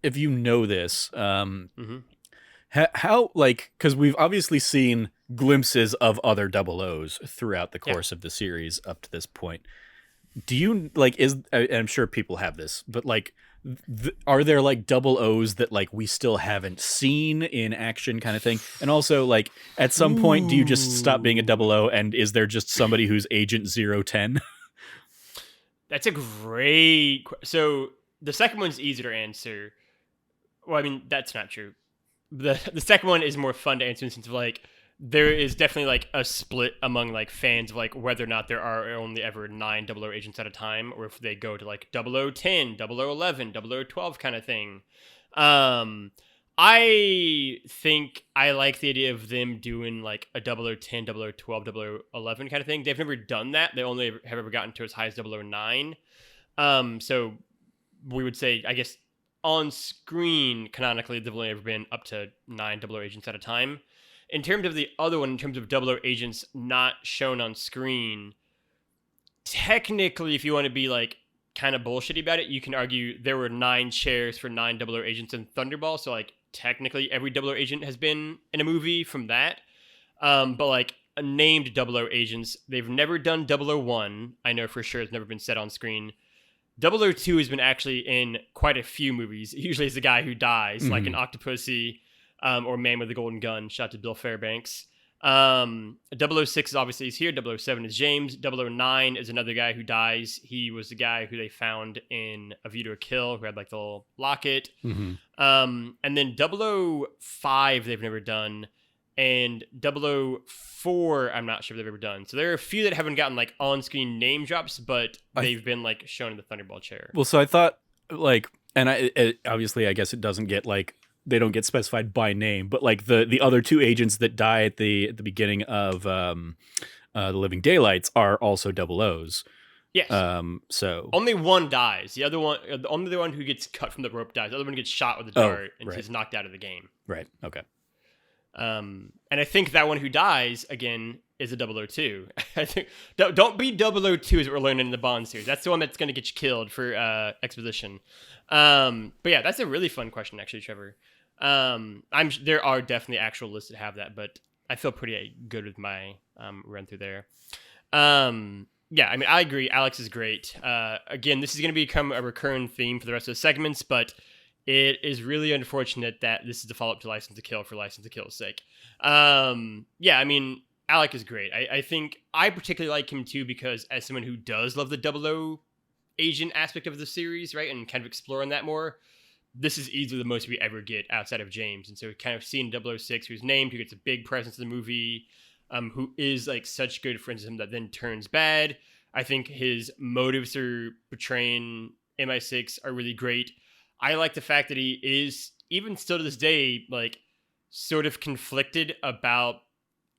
S2: if you know this, how like, because we've obviously seen glimpses of other double O's throughout the course of the series up to this point. Do you like, I'm sure people have this, but like, are there like double O's that like we still haven't seen in action kind of thing? And also like at some point, do you just stop being a double O and is there just somebody who's Agent 010?
S1: That's a great, so the second one's easier to answer. Well, I mean, that's not true. The second one is more fun to answer in the sense of like, there is definitely like a split among like fans of like whether or not there are only ever 9 00 agents at a time, or if they go to like 0010, 0011, 0012 kind of thing. I think I like the idea of them doing like a 0010, 0012, 0011 kind of thing. They've never done that. They only have ever gotten to as high as 009. So we would say, I guess, on screen, canonically, they've only ever been up to 9 00 agents at a time. In terms of the other one, in terms of 00 agents not shown on screen, technically, if you want to be like kind of bullshitty about it, you can argue there were 9 chairs for 9 00 agents in Thunderball. So like technically every 00 agent has been in a movie from that. But like named 00 agents, they've never done 001. I know for sure it's never been set on screen. 002 has been actually in quite a few movies. Usually it's the guy who dies, like in Octopussy or Man with the Golden Gun. Shout out to Bill Fairbanks. 006 is obviously he's here. 007 is James. 009 is another guy who dies. He was the guy who they found in A View to a Kill, who had like the little locket. And then 005 they've never done, and 004 I'm not sure if they've ever done. So there are a few that haven't gotten like on-screen name drops, but they've been like shown in the Thunderball chair.
S2: Well, so I thought like, and obviously I guess it doesn't get like, they don't get specified by name, but like the other 2 agents that die at the beginning of The Living Daylights are also 00s.
S1: Yes.
S2: So
S1: only one dies. The other one, only the one who gets cut from the rope dies. The other one gets shot with a dart and is knocked out of the game.
S2: Right. Okay.
S1: And I think that one who dies again is a 002. I think don't be 002 as we're learning in the Bond series. That's the one that's going to get you killed for exposition. But yeah, that's a really fun question actually, Trevor. There are definitely actual lists that have that, but I feel pretty good with my run through there. Yeah, I mean, I agree. Alex is great. Again, this is going to become a recurring theme for the rest of the segments, but it is really unfortunate that this is the follow-up to License to Kill for License to Kill's sake. Yeah, I mean, Alec is great. I think I particularly like him too because as someone who does love the 00 agent aspect of the series, right, and kind of exploring that more, this is easily the most we ever get outside of James. And so kind of seeing 006, who's named, who gets a big presence in the movie, who is like such good friends with him that then turns bad. I think his motives for betraying MI6 are really great. I like the fact that he is, even still to this day, like sort of conflicted about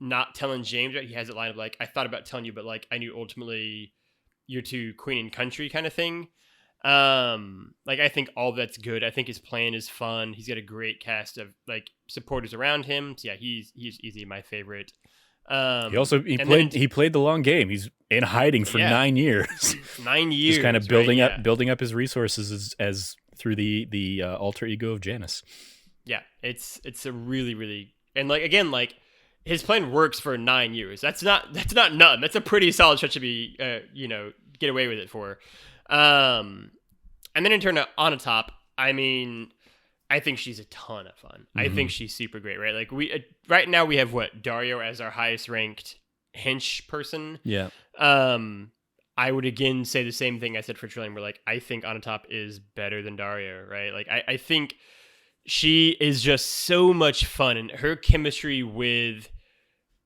S1: not telling James, right? He has that line of like, I thought about telling you, but like I knew ultimately you're too queen and country kind of thing. Like I think all that's good. I think his plan is fun. He's got a great cast of like supporters around him. So yeah, he's easily my favorite.
S2: He played the long game. He's in hiding for 9 years.
S1: 9 years,
S2: just kind of building up his resources as through the alter ego of Janice. Yeah,
S1: it's a really, really, and like again, like his plan works for 9 years. That's not none. That's a pretty solid stretch to be get away with it for. And then in turn to Onatop, I mean, I think she's a ton of fun. Mm-hmm. I think she's super great, right? Like we right now we have Dario as our highest ranked hench person.
S2: Yeah.
S1: I would again say the same thing I said for Trillium, where like I think Onatop is better than Dario, right? Like I think she is just so much fun, and her chemistry with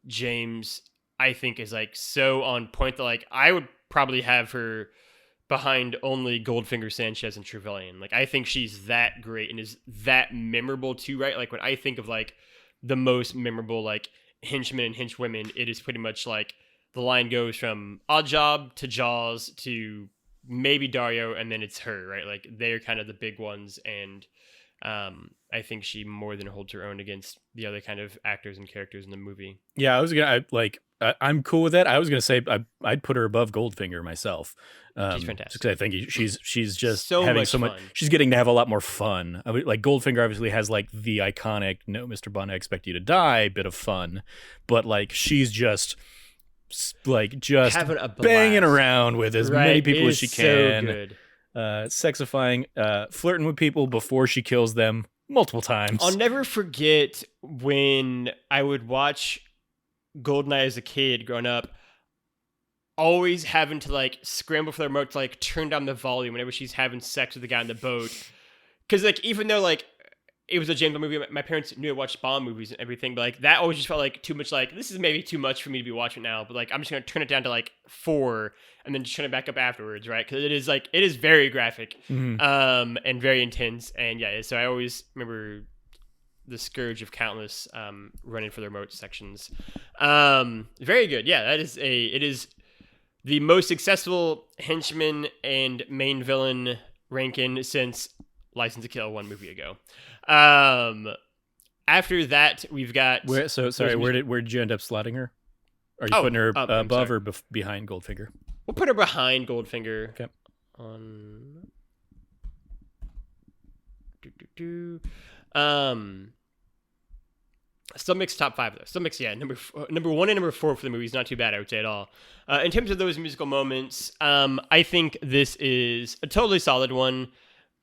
S1: James, I think, is like so on point that like I would probably have her behind only Goldfinger, Sanchez, and Trevelyan. Like I think she's that great and is that memorable too, right? Like when I think of like the most memorable like henchmen and henchwomen, it is pretty much like the line goes from Oddjob to Jaws to maybe Dario, and then it's her, right? Like they're kind of the big ones, and I think she more than holds her own against the other kind of actors and characters in the movie.
S2: Yeah, I'm cool with that. I was gonna say I'd put her above Goldfinger myself.
S1: She's fantastic.
S2: I think she's just
S1: so
S2: having
S1: much
S2: so much.
S1: fun.
S2: She's getting to have a lot more fun. Like Goldfinger obviously has like the iconic "No, Mr. Bond, I expect you to die" bit of fun, but like she's just
S1: having a blast,
S2: banging around with as many people as she can.
S1: So good.
S2: Sexifying, flirting with people before she kills them multiple times.
S1: I'll never forget when I would watch Goldeneye as a kid growing up, always having to like scramble for the remote to like turn down the volume whenever she's having sex with the guy on the boat. Because like even though like it was a James Bond movie, my parents knew I watched Bond movies and everything, but like that always just felt like too much. Like this is maybe too much for me to be watching now, but like I'm just gonna turn it down to like 4 and then just turn it back up afterwards, right? Because it is very graphic, and very intense, and yeah. So I always remember the scourge of countless running for the remote sections. Very good. Yeah, it is the most successful henchman and main villain ranking since License to Kill one movie ago. After that, we've got.
S2: Where did you end up slotting her? Are you putting her above or behind Goldfinger?
S1: We'll put her behind Goldfinger.
S2: Okay.
S1: On. Still mixed top 5 though. Still mixed, yeah. Number 1 and number 4 for the movie is not too bad, I would say at all. In terms of those musical moments, I think this is a totally solid one.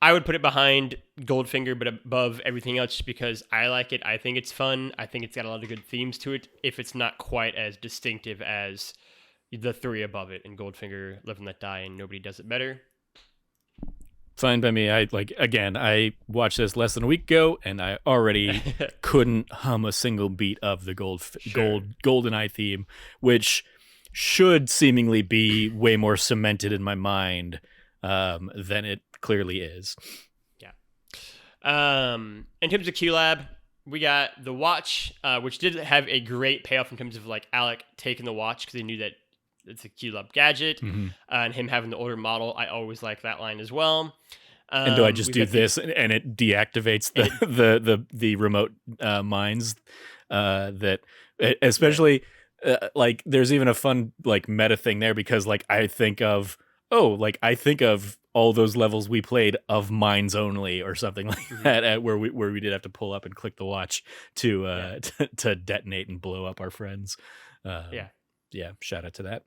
S1: I would put it behind Goldfinger, but above everything else just because I like it. I think it's fun. I think it's got a lot of good themes to it, if it's not quite as distinctive as the 3 above it in Goldfinger, Live and Let Die, and Nobody Does It Better.
S2: Fine by me. I watched this less than a week ago, and I already couldn't hum a single beat of the Goldeneye theme, which should seemingly be way more cemented in my mind than it clearly is.
S1: Yeah. In terms of QLab, we got the watch, which did have a great payoff in terms of like Alec taking the watch because he knew that it's a QLab gadget, and him having the older model. I always like that line as well.
S2: And do I just do this and it deactivates the remote mines that especially like there's even a fun like meta thing there because like I think of all those levels we played of Mines Only or something like that, where we did have to pull up and click the watch to to detonate and blow up our friends. Shout out to that.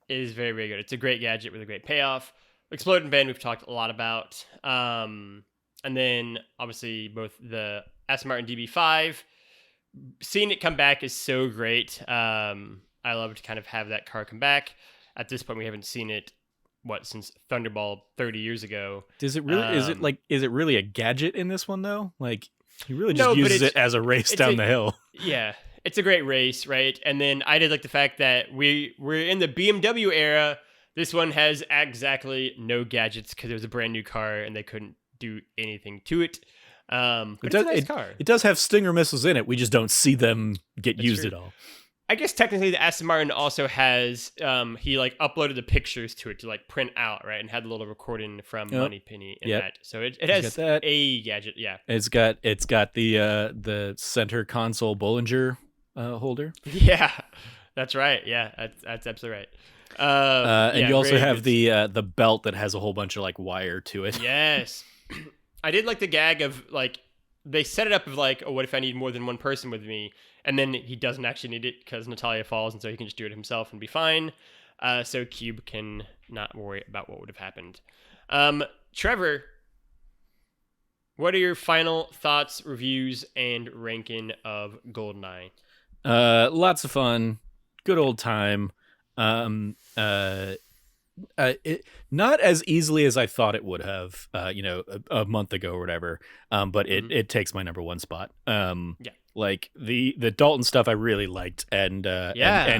S1: It is very, very good. It's a great gadget with a great payoff. Exploding Band we've talked a lot about. And then obviously both the Aston Martin DB5. Seeing it come back is so great. I love to kind of have that car come back. At this point, we haven't seen it since Thunderball 30 years ago.
S2: Does it really? Is it really a gadget in this one though? Like he really just uses it as a race down the hill.
S1: Yeah, it's a great race, right? And then I did like the fact that we're in the BMW era. This one has exactly no gadgets because it was a brand new car and they couldn't do anything to it. But it's a nice car.
S2: It does have Stinger missiles in it. We just don't see them get used at all.
S1: I guess technically the Aston Martin also has he like uploaded the pictures to it to like print out, right, and had a little recording from Moneypenny in that. So it has a gadget, yeah.
S2: It's got the center console Bollinger holder.
S1: Yeah, that's right. Yeah, that's absolutely right.
S2: And you also have the belt that has a whole bunch of like wire to it.
S1: Yes, I did like the gag of like they set it up of like, oh, what if I need more than one person with me? And then he doesn't actually need it because Natalia falls, and so he can just do it himself and be fine. So Cube can not worry about what would have happened. Trevor, what are your final thoughts, reviews, and ranking of Goldeneye?
S2: Lots of fun, good old time. Not as easily as I thought it would have, a month ago or whatever. But it takes my number 1 spot. Like the Dalton stuff I really liked and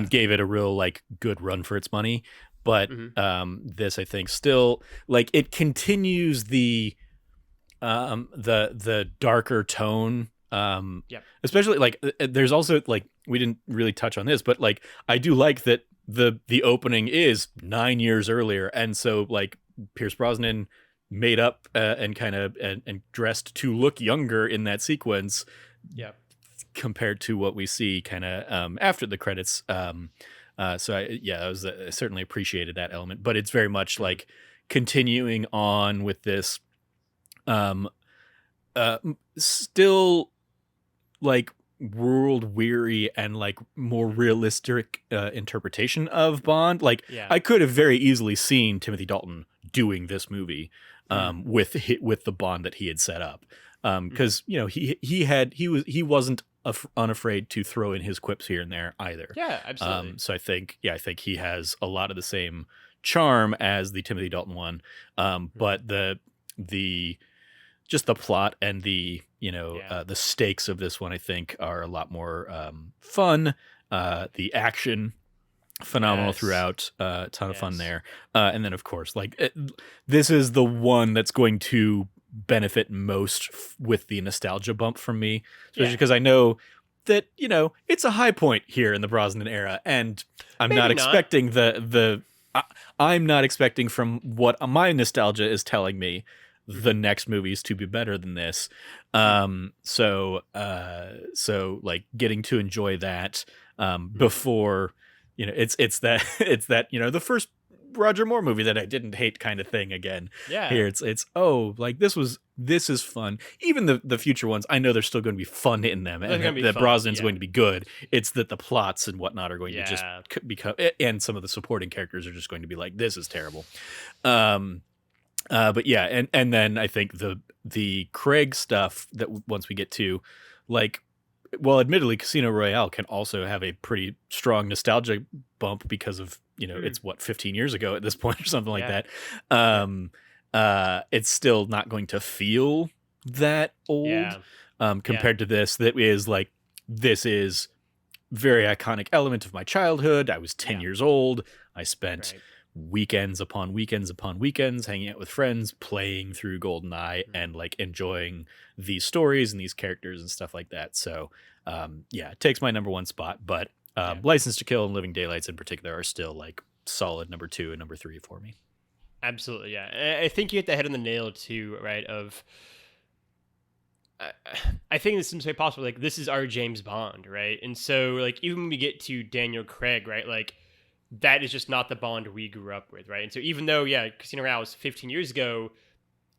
S2: gave it a real like good run for its money. But this I think still like it continues the darker tone. Especially like there's also like we didn't really touch on this, but like I do like that the opening is 9 years earlier, and so like Pierce Brosnan made up and kind of and dressed to look younger in that sequence.
S1: Yeah.
S2: Compared to what we see kind of after the credits. So I certainly appreciated that element, but it's very much like continuing on with this still like world weary and like more realistic interpretation of Bond. Like I could have very easily seen Timothy Dalton doing this movie with the Bond that he had set up. Because he wasn't unafraid to throw in his quips here and there either.
S1: Yeah, absolutely.
S2: So I think he has a lot of the same charm as the Timothy Dalton one. But the just the plot and the the stakes of this one I think are a lot more fun. The action phenomenal throughout. Ton of fun there. And then of course like this is the one that's going to benefit most with the nostalgia bump from me, especially
S1: Yeah.
S2: because I know that, you know, it's a high point here in the Brosnan era, and I'm
S1: Maybe
S2: not
S1: not.
S2: expecting I'm not expecting from what my nostalgia is telling me the next movies to be better than this. So like getting to enjoy that before, you know, it's that it's that, you know, the first Roger Moore movie that I didn't hate kind of thing again.
S1: Yeah.
S2: Here it's oh, like this is fun. Even the future ones, I know they're still going to be fun in them,
S1: They're
S2: and
S1: gonna be
S2: that
S1: fun,
S2: Brosnan's
S1: yeah.
S2: going to be good. It's that the plots and whatnot are going to just
S1: Yeah.
S2: become, and some of the supporting characters are just going to be like, this is terrible. But yeah, and then I think the Craig stuff that once we get to, like, well, admittedly, Casino Royale can also have a pretty strong nostalgia bump because of, you know, it's what, 15 years ago at this point or something like that. It's still not going to feel that old compared to this. That is like, this is very iconic element of my childhood. I was 10 years old. I spent weekends upon weekends upon weekends hanging out with friends, playing through Goldeneye and like enjoying these stories and these characters and stuff like that. So yeah, it takes my number one spot, but License to Kill and Living Daylights in particular are still like solid number 2 and number 3 for me.
S1: Absolutely, yeah. I think you hit the head on the nail too, right? Of I think this is possible. Like, this is our James Bond, right? And so, like, even when we get to Daniel Craig, right, like, that is just not the Bond we grew up with, right? And so, even though, Casino Royale was 15 years ago,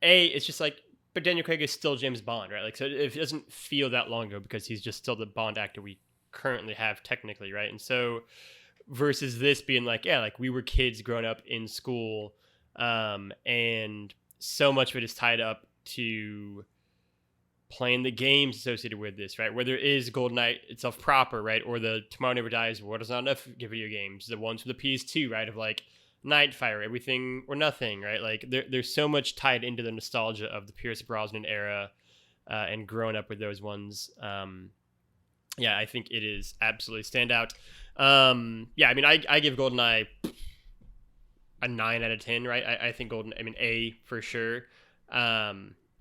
S1: it's just like, but Daniel Craig is still James Bond, right? Like, so it doesn't feel that long ago because he's just still the Bond actor we currently have technically, right? And so, versus this being like, like we were kids growing up in school, and so much of it is tied up to playing the games associated with this, right? Whether it is Goldeneye itself proper, right? Or the Tomorrow Never Dies, What Is Not Enough video games, the ones for the PS2, right? Of like Nightfire, Everything or Nothing, right? Like there's so much tied into the nostalgia of the Pierce Brosnan era and growing up with those ones. I think it is absolutely standout. I mean, I give Goldeneye a 9 out of 10, right? I think A for sure.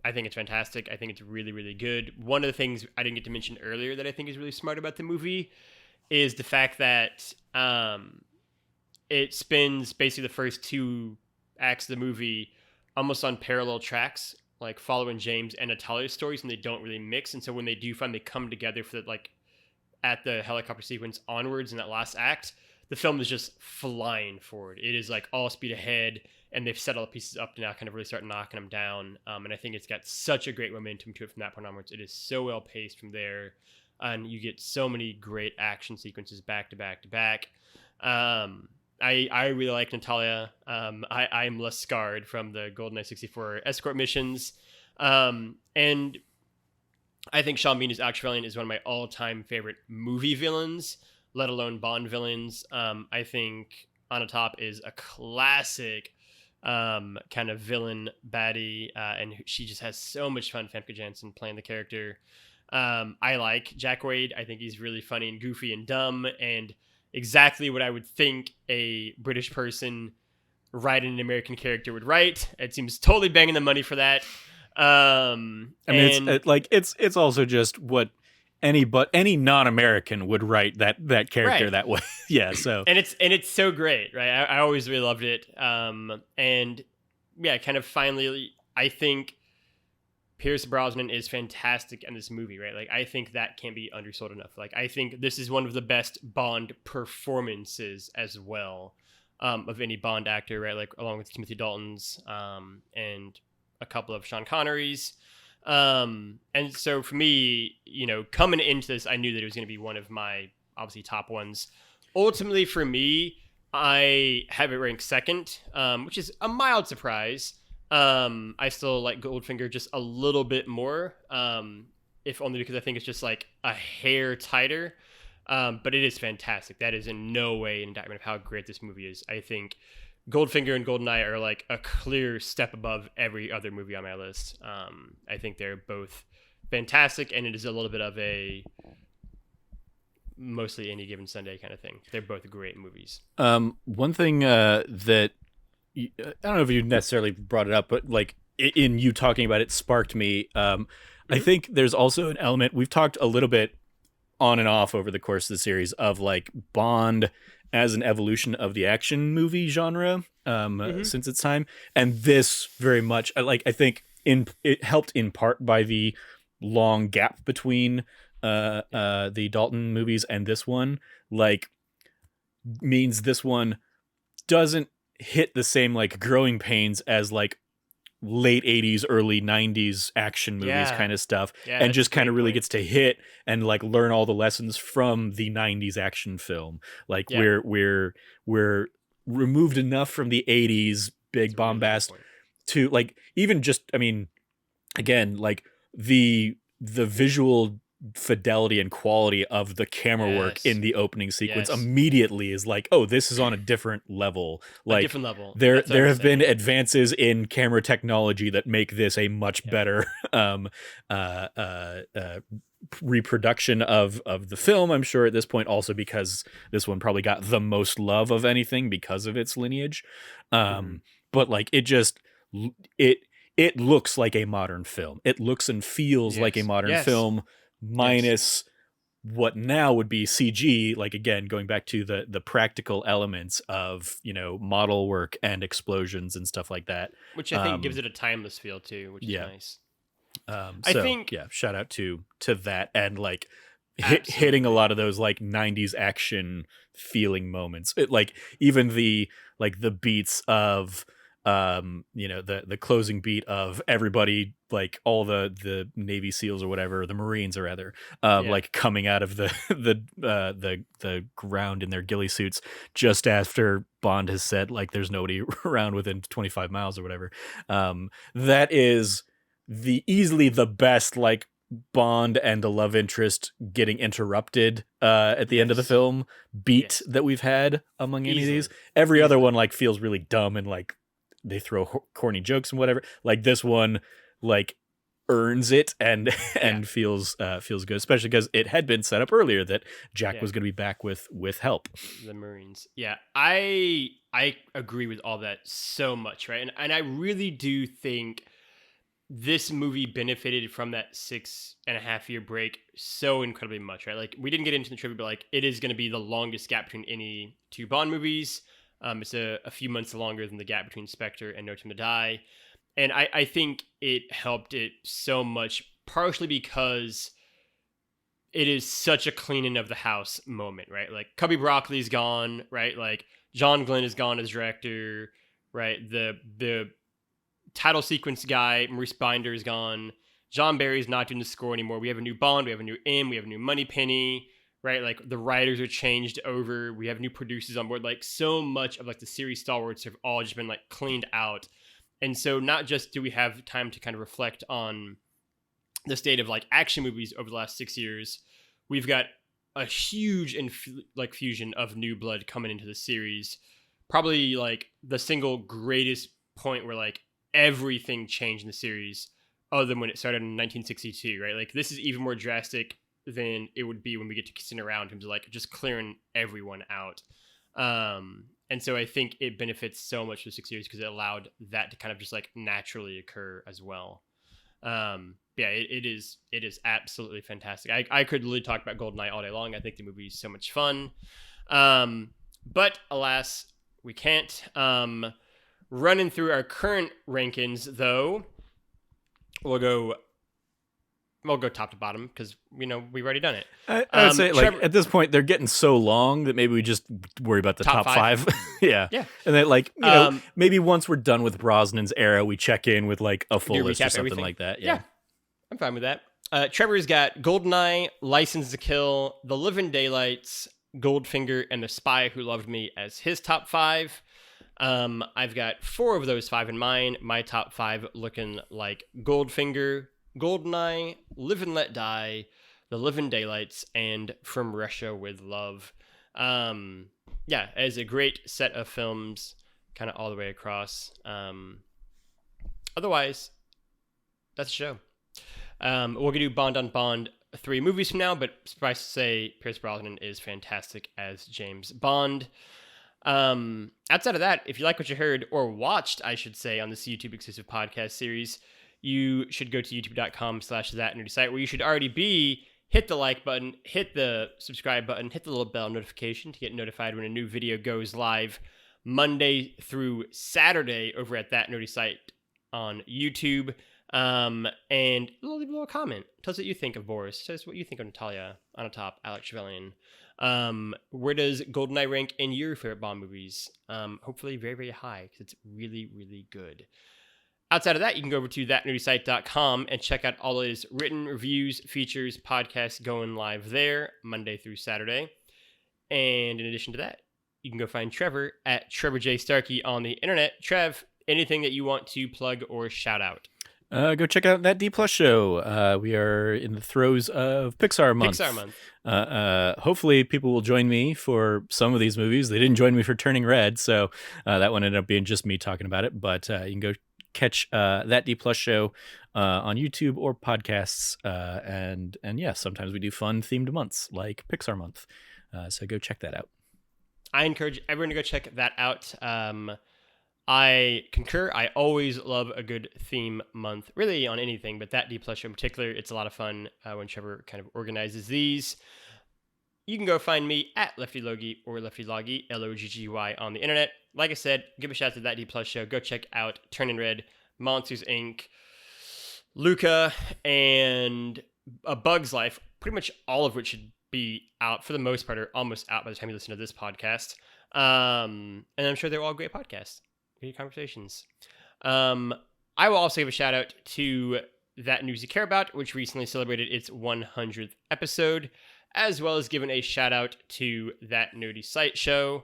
S1: I think it's fantastic. I think it's really, really good. One of the things I didn't get to mention earlier that I think is really smart about the movie is the fact that it spins basically the first 2 acts of the movie almost on parallel tracks, like following James and Natalia's stories, and they don't really mix. And so when they do finally come together for like at the helicopter sequence onwards in that last act, the film is just flying forward. It is like all speed ahead, and they've set all the pieces up to now kind of really start knocking them down. And I think it's got such a great momentum to it from that point onwards. It is so well paced from there, and you get so many great action sequences back to back to back. I really like Natalia. I am less scarred from the GoldenEye 64 escort missions. And I think Sean Bean's action villain is one of my all-time favorite movie villains, let alone Bond villains. I think Anna Top is a classic kind of villain baddie, and she just has so much fun, Famke Janssen, playing the character. I like Jack Wade. I think he's really funny and goofy and dumb, and exactly what I would think a British person writing an American character would write. It seems totally banging the money for that. I mean,
S2: it's also just what any non-American would write that character that way. Yeah, so
S1: and it's so great, right? I always really loved it. And yeah, kind of finally, I think Pierce Brosnan is fantastic in this movie, right? Like, I think that can't be undersold enough. Like, I think this is one of the best Bond performances as well, of any Bond actor, right? Like, along with Timothy Dalton's, and a couple of Sean Connery's. And so for me, coming into this, I knew that it was going to be one of my obviously top ones. Ultimately for me, I have it ranked second, which is a mild surprise. I still like Goldfinger just a little bit more, if only because I think it's just like a hair tighter. But it is fantastic. That is in no way an indictment of how great this movie is. I think Goldfinger and Goldeneye are like a clear step above every other movie on my list. I think they're both fantastic, and it is a little bit of a mostly Any Given Sunday kind of thing. They're both great movies.
S2: One thing that I don't know if you necessarily brought it up, but like in you talking about it sparked me. I think there's also an element we've talked a little bit on and off over the course of the series of like Bond as an evolution of the action movie genre since its time, and this very much I think it helped in part by the long gap between the Dalton movies and this one, like means this one doesn't hit the same like growing pains as like late 80s early 90s action movies kind of stuff, and just kind of really gets to hit and like learn all the lessons from the 90s action film. Like we're removed enough from the 80s big bombast to like even just, I mean, again, like the visual fidelity and quality of the camera work in the opening sequence immediately is like, oh, this is on a different level. Like,
S1: a different level.
S2: There have been advances in camera technology that make this a much better reproduction of the film, I'm sure, at this point, also because this one probably got the most love of anything because of its lineage. But like it looks like a modern film. It looks and feels like a modern film, minus what now would be CG, like again going back to the practical elements of, you know, model work and explosions and stuff like that,
S1: which I think gives it a timeless feel too, which is nice.
S2: I think shout out to that, and like hitting a lot of those like 90s action feeling moments. It, like even the beats of you know, the closing beat of everybody, like all the Navy SEALs or whatever, the Marines or rather, like coming out of the ground in their ghillie suits just after Bond has said like there's nobody around within 25 miles or whatever. That is easily the best like Bond and the love interest getting interrupted at the end of the film beat that we've had among any of these. Every other one like feels really dumb and like they throw corny jokes and whatever. Like this one, like earns it and feels good, especially because it had been set up earlier that Jack was going to be back with help.
S1: The Marines. Yeah, I agree with all that so much, right? And I really do think this movie benefited from that 6.5 year break so incredibly much, right? Like we didn't get into the trivia, but like it is going to be the longest gap between any two Bond movies. It's a few months longer than the gap between Spectre and No Time to Die. And I think it helped it so much, partially because it is such a cleaning of the house moment, right? Like Cubby Broccoli's gone, right? Like John Glenn is gone as director, right? The title sequence guy, Maurice Binder, is gone. John Barry's not doing the score anymore. We have a new Bond, we have a new M, we have a new Moneypenny, right? Like the writers are changed over. We have new producers on board. Like so much of like the series stalwarts have all just been like cleaned out. And so not just do we have time to kind of reflect on the state of like action movies over the last 6 years, we've got a huge fusion of new blood coming into the series. Probably like the single greatest point where like everything changed in the series other than when it started in 1962, right? Like this is even more drastic than it would be when we get to Kissing Around in terms of like just clearing everyone out. And so I think it benefits so much for 6 years because it allowed that to kind of just like naturally occur as well. It is absolutely fantastic. I could literally talk about Goldeneye all day long. I think the movie is so much fun. But alas, we can't. Running through our current rankings though, we'll go top to bottom because, you know, we've already done it.
S2: I would say Trevor, like at this point they're getting so long that maybe we just worry about the top five. Yeah. And then like, you know, maybe once we're done with Brosnan's era, we check in with like a full list or something everything. Like that. Yeah.
S1: I'm fine with that. Trevor's got Goldeneye, License to Kill, The Living Daylights, Goldfinger, and The Spy Who Loved Me as his top five. I've got 4 of those 5 in mine. My top 5 looking like Goldfinger, Goldeneye, Live and Let Die, The Living Daylights, and From Russia with Love. As a great set of films, kind of all the way across. Otherwise, that's the show. We're going to do Bond on Bond 3 movies from now, but suffice to say, Pierce Brosnan is fantastic as James Bond. Outside of that, if you like what you heard or watched, I should say, on this YouTube exclusive podcast series, you should go to youtube.com/thatnerdy site, where you should already be. Hit the like button, hit the subscribe button, hit the little bell notification to get notified when a new video goes live Monday through Saturday over at That Nerdy Site on YouTube. And leave a little comment. Tell us what you think of Boris. Tell us what you think of Natalia on top, Alex Trevelyan. Where does Goldeneye rank in your favorite Bond movies? Hopefully very, very high, because it's really, really good. Outside of that, you can go over to thatnerdysite.com and check out all the latest written reviews, features, podcasts going live there Monday through Saturday. And in addition to that, you can go find Trevor at Trevor J. Starkey on the internet. Trev, anything that you want to plug or shout out?
S2: Go check out That D Plus Show. We are in the throes of Pixar month. Hopefully people will join me for some of these movies. They didn't join me for Turning Red, so that one ended up being just me talking about it. But you can go catch That D Plus Show on YouTube or podcasts. And yeah, sometimes we do fun themed months like Pixar month. So go check that out.
S1: I encourage everyone to go check that out. I concur. I always love a good theme month, really on anything, but That D Plus Show in particular, it's a lot of fun when Trevor kind of organizes these. You can go find me at Lefty Logie or Lefty Loggy, Loggy on the internet. Like I said, give a shout out to That D Plus Show. Go check out Turning Red, Monsters Inc., Luca, and A Bug's Life, pretty much all of which should be out for the most part, or almost out by the time you listen to this podcast. And I'm sure they're all great podcasts. Great conversations. I will also give a shout out to That News You Care About, which recently celebrated its 100th episode, as well as giving a shout out to That Nerdy Site show.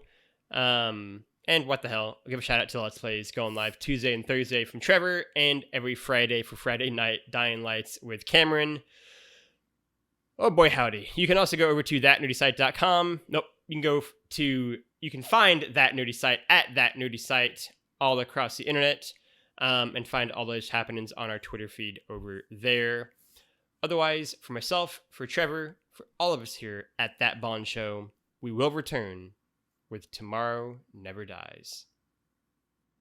S1: And what the hell, I'll give a shout out to Let's Plays going live Tuesday and Thursday from Trevor, and every Friday for Friday Night Dying Lights with Cameron. Oh boy, howdy. You can also go over to thatnerdysite.com. Nope, you can find That Nerdy Site at That Nerdy Site all across the internet, and find all those happenings on our Twitter feed over there. Otherwise, for myself, for Trevor, for all of us here at That Bond Show, we will return with Tomorrow Never Dies.